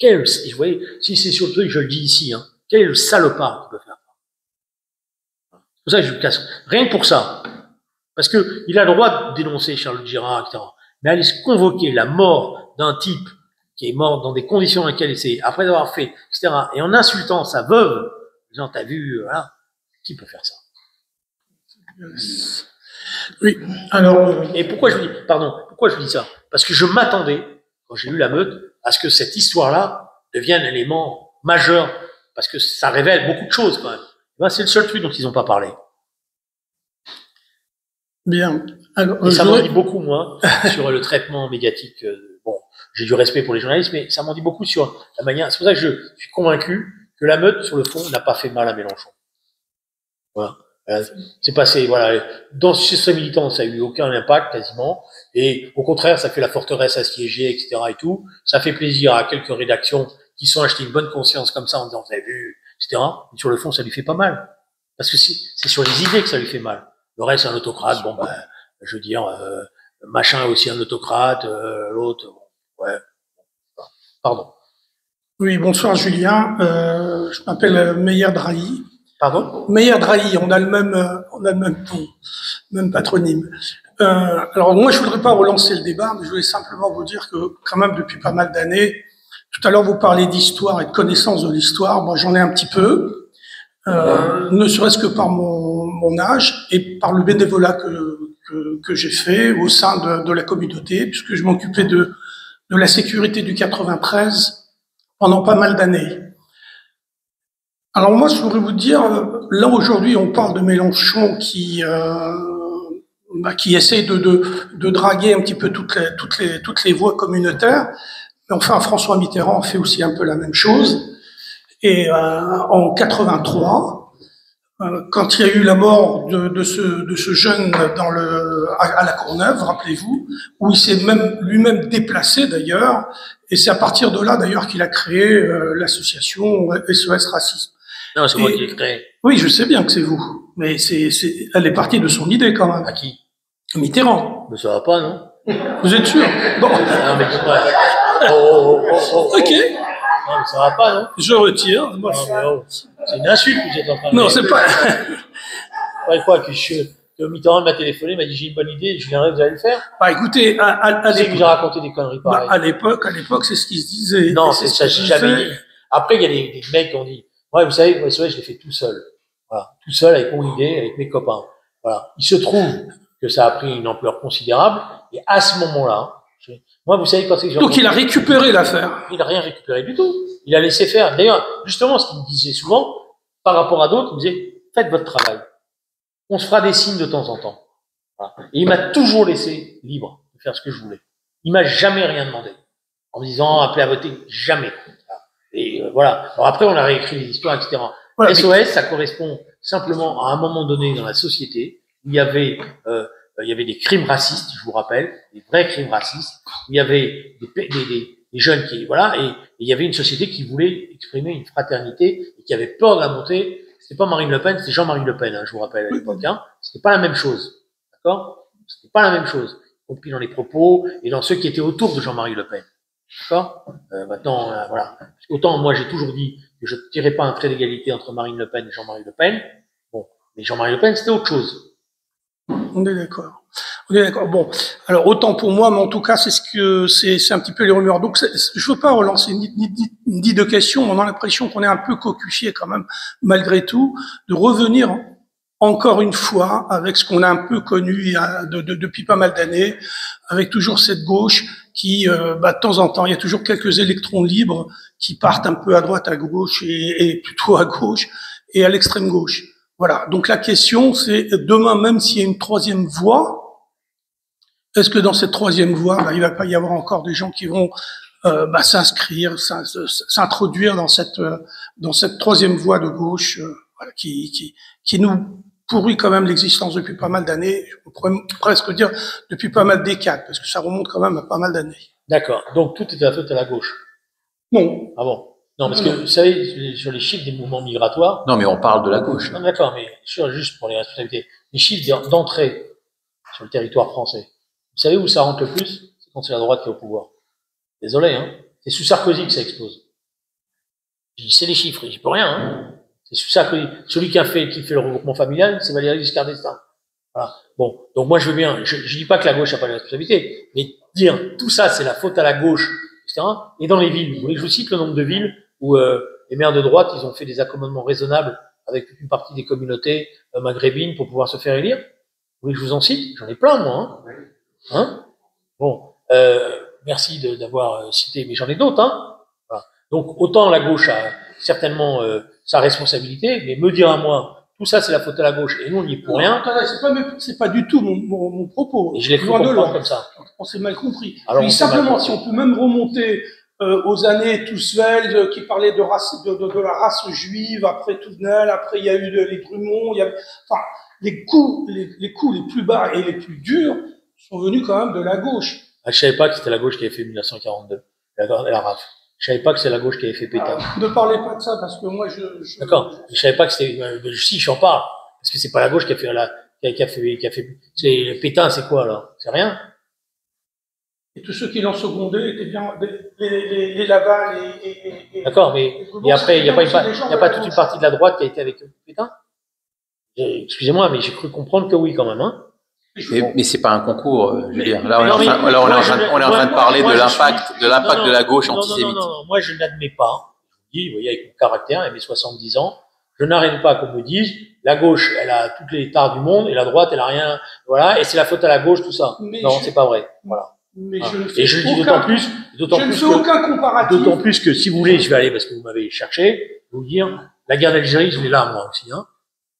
Vous voyez, si c'est sur le truc, je le dis ici, hein. Quel est le salopard qui peut faire ça? C'est pour ça que je le casse. Rien que pour ça. Parce que il a le droit de dénoncer Charlotte Girard, etc. Mais aller se convoquer la mort d'un type qui est mort dans des conditions dans lesquelles c'est, après avoir fait, etc., et en insultant sa veuve, en disant, t'as vu, voilà, qui peut faire ça? Oui, alors... Et pourquoi je vous dis ça? Parce que je m'attendais, quand j'ai lu la meute, à ce que cette histoire-là devienne un élément majeur, parce que ça révèle beaucoup de choses, quand même. Ben, c'est le seul truc dont ils n'ont pas parlé. Bien. Alors, et ça m'en dit beaucoup, moi, sur le traitement médiatique. Bon, j'ai du respect pour les journalistes, mais ça m'en dit beaucoup sur la manière. C'est pour ça que je suis convaincu que la meute, sur le fond, n'a pas fait mal à Mélenchon. Voilà. C'est passé, voilà. Chez ce militant, ça a eu aucun impact, quasiment. Et au contraire, ça fait la forteresse assiégée, etc. et tout. Ça fait plaisir à quelques rédactions qui sont achetées une bonne conscience comme ça en disant, vous avez vu, etc. Mais sur le fond, ça lui fait pas mal. Parce que c'est sur les idées que ça lui fait mal. Le reste, c'est un autocrate. Bon, ben, je veux dire, machin est aussi un autocrate, l'autre, bon, ouais. Pardon. Oui, bonsoir Julien. Je m'appelle Meyer Drahi. Pardon? Meyer Drahi, on a le même ton, même patronyme. Alors moi, je voudrais pas relancer le débat, mais je voulais simplement vous dire que quand même depuis pas mal d'années, tout à l'heure vous parlez d'histoire et de connaissance de l'histoire. Moi, j'en ai un petit peu. Ne serait-ce que par mon âge et par le bénévolat que j'ai fait au sein de la communauté, puisque je m'occupais de la sécurité du 93 pendant pas mal d'années. Alors moi, je voudrais vous dire, là aujourd'hui, on parle de Mélenchon qui essaie de draguer un petit peu toutes les voix communautaires. Mais enfin, François Mitterrand fait aussi un peu la même chose. Et en 83, quand il y a eu la mort de ce jeune à la Courneuve, rappelez-vous, où il s'est même lui-même déplacé d'ailleurs, et c'est à partir de là d'ailleurs qu'il a créé l'association SOS Racisme. Non, c'est moi qui l'ai créé. Oui, je sais bien que c'est vous, mais elle est partie de son idée quand même. À qui? Mitterrand. Mais ça va pas, non? Vous êtes sûr? Bon. Non, mais Ok. Non, mais ça va pas, non? Je retire. Non, mais c'est une insulte que vous êtes en train de Non, dire. c'est pas. Quoi que Mitterrand m'a téléphoné, m'a dit j'ai une bonne idée, je viendrai, vous allez le faire. Bah écoutez, à C'est que j'ai raconté des conneries pareilles. à l'époque, c'est ce qui se disait. Non, c'est ça, j'ai jamais dit. Après, il y a des mecs qui ont dit, ouais, vous savez, moi, je l'ai fait tout seul. Voilà. Tout seul, avec mon idée, avec mes copains. Voilà. Il se trouve que ça a pris une ampleur considérable, et à ce moment-là, moi, vous savez, quand c'est que j'ai Donc il a récupéré l'affaire. il n'a rien récupéré du tout. Il a laissé faire. D'ailleurs, justement, ce qu'il me disait souvent, par rapport à d'autres, il me disait, faites votre travail. On se fera des signes de temps en temps. Voilà. Et il m'a toujours laissé libre de faire ce que je voulais. Il m'a jamais rien demandé. En me disant, appelez à voter, jamais. Et voilà. Alors après, on a réécrit les histoires, etc. Voilà, SOS, ça correspond simplement à un moment donné dans la société où il y avait des crimes racistes, je vous rappelle, des vrais crimes racistes. Il y avait des jeunes qui, voilà, et il y avait une société qui voulait exprimer une fraternité et qui avait peur de la montée. C'était pas Marine Le Pen, c'était Jean-Marie Le Pen, hein, je vous rappelle à l'époque. Hein. C'était pas la même chose, d'accord? C'était pas la même chose, y compris dans les propos et dans ceux qui étaient autour de Jean-Marie Le Pen. D'accord. Maintenant, voilà. Autant moi j'ai toujours dit que je ne tirais pas un trait d'égalité entre Marine Le Pen et Jean-Marie Le Pen. Bon, mais Jean-Marie Le Pen c'était autre chose. On est d'accord. On est d'accord. Bon, alors autant pour moi, mais en tout cas c'est un petit peu les rumeurs. Donc je veux pas relancer ni de questions. On a l'impression qu'on est un peu cocufié quand même, malgré tout, de revenir encore une fois avec ce qu'on a un peu connu depuis pas mal d'années, avec toujours cette gauche qui, de temps en temps, il y a toujours quelques électrons libres qui partent un peu à droite, à gauche et plutôt à gauche et à l'extrême gauche. Voilà. Donc la question, c'est demain, même s'il y a une troisième voie, est-ce que dans cette troisième voie, il va pas y avoir encore des gens qui vont s'inscrire, s'introduire dans cette troisième voie de gauche, voilà, qui nous pourrit quand même l'existence depuis pas mal d'années, je pourrais presque dire depuis pas mal de décades, parce que ça remonte quand même à pas mal d'années. D'accord. Donc tout est à la faute à la gauche. Non. Ah bon. Non, parce que vous savez, sur les chiffres des mouvements migratoires. Non, mais on parle de la gauche. Non, d'accord, mais juste pour les responsabilités. Les chiffres d'entrée sur le territoire français. Vous savez où ça rentre le plus? C'est quand c'est la droite qui est au pouvoir. Désolé, hein. C'est sous Sarkozy que ça explose. Je dis, c'est les chiffres, j'y peux rien, hein. C'est sous Sarkozy. Celui qui fait le regroupement familial, c'est Valéry Giscard d'Estaing. Voilà. Bon. Donc moi, je veux bien, je dis pas que la gauche n'a pas de responsabilité, mais dire, tout ça, c'est la faute à la gauche, etc. Et dans les villes, vous voulez que je vous cite le nombre de villes où les maires de droite, ils ont fait des accommodements raisonnables avec une partie des communautés maghrébines pour pouvoir se faire élire? Vous voulez que je vous en cite? J'en ai plein, moi. Hein, bon, merci d'avoir cité, mais j'en ai d'autres. Hein. Voilà. Donc, autant la gauche a certainement sa responsabilité, mais me dire à moi, tout ça, c'est la faute à la gauche, et nous, on n'y est pour rien. C'est pas du tout mon propos. Et je l'ai cru comprendre comme ça. On s'est mal compris. Alors, simplement, si on peut même remonter aux années Toussaint, qui parlait de la race juive, après Touvenel, après il y a eu les Drummond, les coups les plus bas et les plus durs sont venus quand même de la gauche. Ah, je savais pas que c'était la gauche qui avait fait 1942, la RAF. Je savais pas que c'est la gauche qui avait fait Pétain. Ne parlez pas de ça, parce que moi, D'accord. Je savais pas que c'était, si, j'en parle. Parce que c'est pas la gauche qui a fait c'est Pétain, c'est quoi, alors? C'est rien? Et tous ceux qui l'ont secondé étaient bien les Laval et d'accord, mais après, il n'y a pas toute une partie de la droite qui a été avec Pétain? Excusez-moi, mais j'ai cru comprendre que oui, quand même, hein. Mais c'est pas un concours, je veux dire. Là, on est en train de parler de l'impact de la gauche antisémite. Non, moi, je n'admets pas. Je vous dis, vous voyez, avec mon caractère et mes 70 ans, je n'arrête pas qu'on me dise, la gauche, elle a toutes les tares du monde, et la droite, elle a rien, voilà, et c'est la faute à la gauche, tout ça. Non, c'est pas vrai. Voilà. Mais et je le dis d'autant plus aucun comparatif. D'autant plus que, si vous voulez, je vais aller, parce que vous m'avez cherché, vous dire, La guerre d'Algérie, je l'ai là, moi aussi. Hein.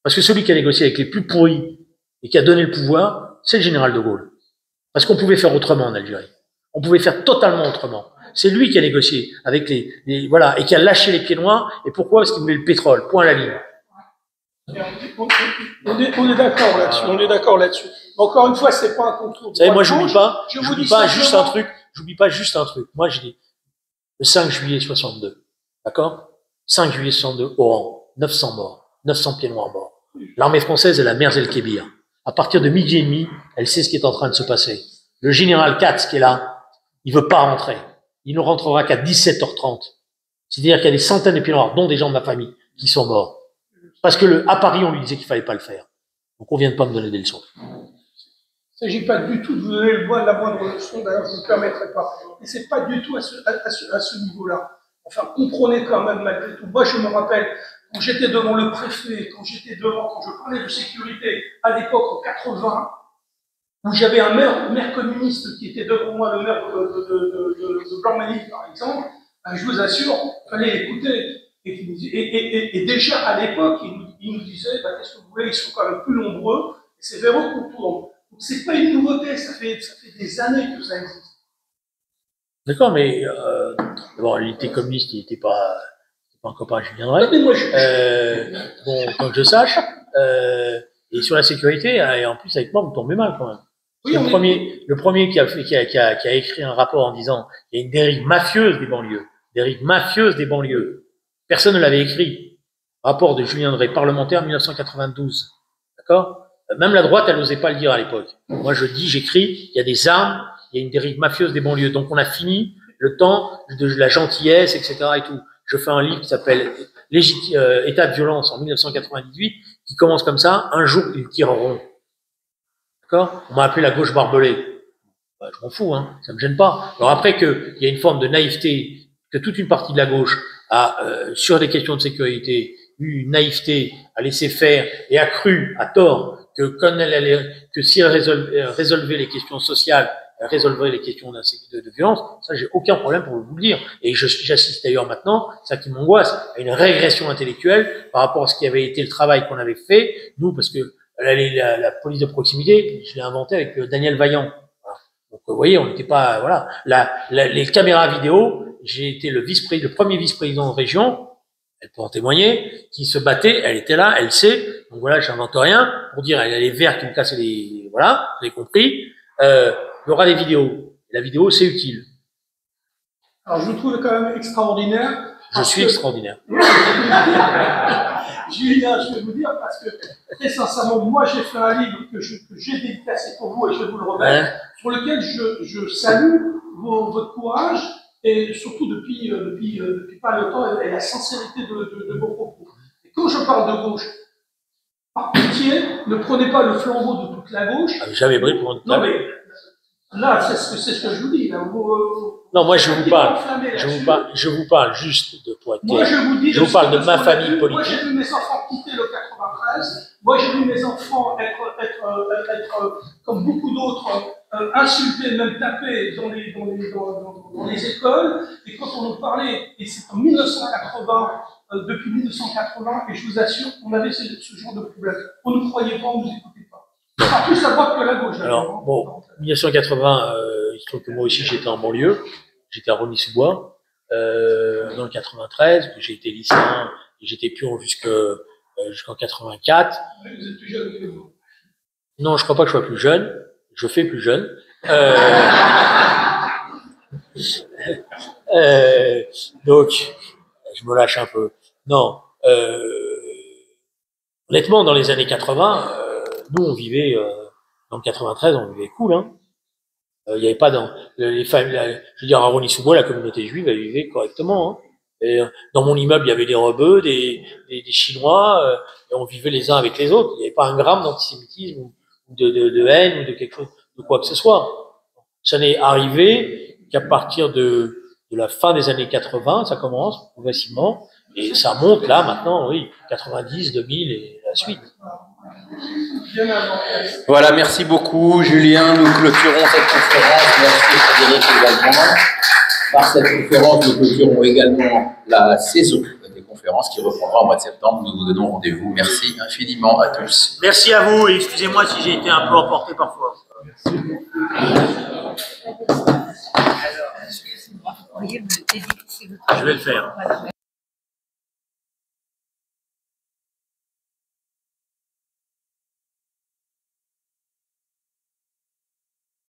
Parce que celui qui a négocié avec les plus pourris et qui a donné le pouvoir, c'est le général de Gaulle. Parce qu'on pouvait faire autrement en Algérie. On pouvait faire totalement autrement. C'est lui qui a négocié avec voilà, et qui a lâché les pieds noirs. Et pourquoi? Parce qu'il voulait le pétrole. Point à la ligne. On est d'accord là-dessus. On est d'accord là-dessus. Encore une fois, c'est pas un contour. Vous savez, moi, j'oublie pas juste un truc. J'oublie pas juste un truc. Moi, je dis le 5 juillet 62. D'accord? 5 juillet 62, Oran. 900 morts. 900 pieds noirs morts. L'armée française est la Merz el-Kébir. À partir de midi et demi, elle sait ce qui est en train de se passer. Le général Katz, qui est là, il veut pas rentrer. Il ne rentrera qu'à 17h30. C'est-à-dire qu'il y a des centaines de pieds noirs, dont des gens de ma famille, qui sont morts. Parce que à Paris, on lui disait qu'il fallait pas le faire. Donc on vient de pas me donner des leçons. Il ne s'agit pas du tout de vous donner la moindre leçon, d'ailleurs je ne me permettrai pas. Et c'est pas du tout à ce niveau-là. Enfin, comprenez quand même malgré tout. Moi, je me rappelle, quand j'étais devant le préfet, quand je parlais de sécurité, à l'époque, en 80, où j'avais un maire communiste qui était devant moi, le maire de Blanc-Manille, par exemple, ben, je vous assure, il fallait l'écouter. Et déjà, à l'époque, il nous disait, ben, qu'est-ce que vous voulez, ils sont quand même plus nombreux, et c'est vers eux qu'on tourne. Donc, c'est pas une nouveauté, ça fait des années que ça existe. D'accord, mais bon, il était communiste, il n'était pas un copain de Julien Drey. Bon, tant que je sache. Et sur la sécurité, et en plus avec moi, vous tombez mal quand même. Oui, le premier qui a écrit un rapport en disant il y a une dérive mafieuse des banlieues, dérive mafieuse des banlieues. Personne ne l'avait écrit. Rapport de Julien Drey, parlementaire 1992. D'accord? Même la droite, elle n'osait pas le dire à l'époque. Moi, j'écris, il y a des armes, il y a une dérive mafieuse des banlieues. Donc, on a fini le temps de la gentillesse, etc. et tout. Je fais un livre qui s'appelle État de violence en 1998, qui commence comme ça. Un jour, ils tireront. D'accord? On m'a appelé la gauche barbelée. Ben, je m'en fous, hein. Ça me gêne pas. Alors après qu'il y a une forme de naïveté, que toute une partie de la gauche a, sur des questions de sécurité, eu une naïveté à laisser faire et a cru, à tort, que si elle résolvait les questions sociales, elle résolverait les questions de violence, ça, j'ai aucun problème pour vous le dire. Et j'assiste d'ailleurs maintenant, ça qui m'angoisse, à une régression intellectuelle par rapport à ce qui avait été le travail qu'on avait fait, nous, parce que la police de proximité, je l'ai inventée avec Daniel Vaillant. Voilà. Donc, vous voyez, on n'était pas, voilà. Les caméras vidéo, j'ai été le premier vice-président de région, elle peut en témoigner, qui se battait, elle était là, elle sait, donc voilà, j'invente rien, pour dire, elle a les verres qui me cassaient voilà, vous avez compris, il y aura des vidéos. La vidéo, c'est utile. Alors, je vous trouve quand même extraordinaire. Je suis extraordinaire. Julien, je vais vous dire, parce que, très sincèrement, moi, j'ai fait un livre que j'ai dédicacé pour vous, et je vais vous le remettre, sur lequel je salue votre courage, et surtout depuis pas longtemps, et la sincérité de vos propos. Et quand je parle de gauche, par pitié, ne prenez pas le flambeau de toute la gauche. Ah, jamais pris pour Non, mais là, c'est ce que je vous dis. Là, non, moi, je vous parle juste de Poitiers. Moi, je vous parle de ma famille politique. Moi, j'ai vu mes enfants quitter le 93. Moi, j'ai vu mes enfants être comme beaucoup d'autres, insultés, même tapés dans les écoles. Et quand on nous parlait, et c'est en 1980, depuis 1980, et je vous assure, on avait ce genre de problème. On ne croyait pas, on ne nous écoutait pas. Pas plus à droite que la gauche. Alors, bon, 1980, il se trouve que moi aussi, j'étais en banlieue. J'étais à Rosny-sous-Bois, dans le 93, j'ai été lycéen, et j'étais pion jusqu'en 84. Vous êtes plus jeune que nous. Non, je crois pas que je sois plus jeune. Je fais plus jeune. Donc, je me lâche un peu. Non, honnêtement, dans les années 80, nous, on vivait, dans le 93, on vivait cool, hein. Il n'y avait pas les familles, je veux dire, à Rosny-sous-Bois, la communauté juive, elle vivait correctement, hein. Et dans mon immeuble, il y avait des rebeux, des Chinois, et on vivait les uns avec les autres. Il n'y avait pas un gramme d'antisémitisme ou de haine ou de quelque chose, de quoi que ce soit. Ça n'est arrivé qu'à partir de la fin des années 80, ça commence progressivement, et ça monte là maintenant, oui, 90, 2000 et la suite. Voilà, merci beaucoup Julien, nous clôturons cette conférence, merci Frédéric également. Par cette conférence, nous clôturons également la saison des conférences qui reprendra au mois de septembre. Nous vous donnons rendez-vous. Merci infiniment à tous. Merci à vous et excusez-moi si j'ai été un peu emporté parfois. Pourriez me dédicter Je vais le faire. Voilà, merci.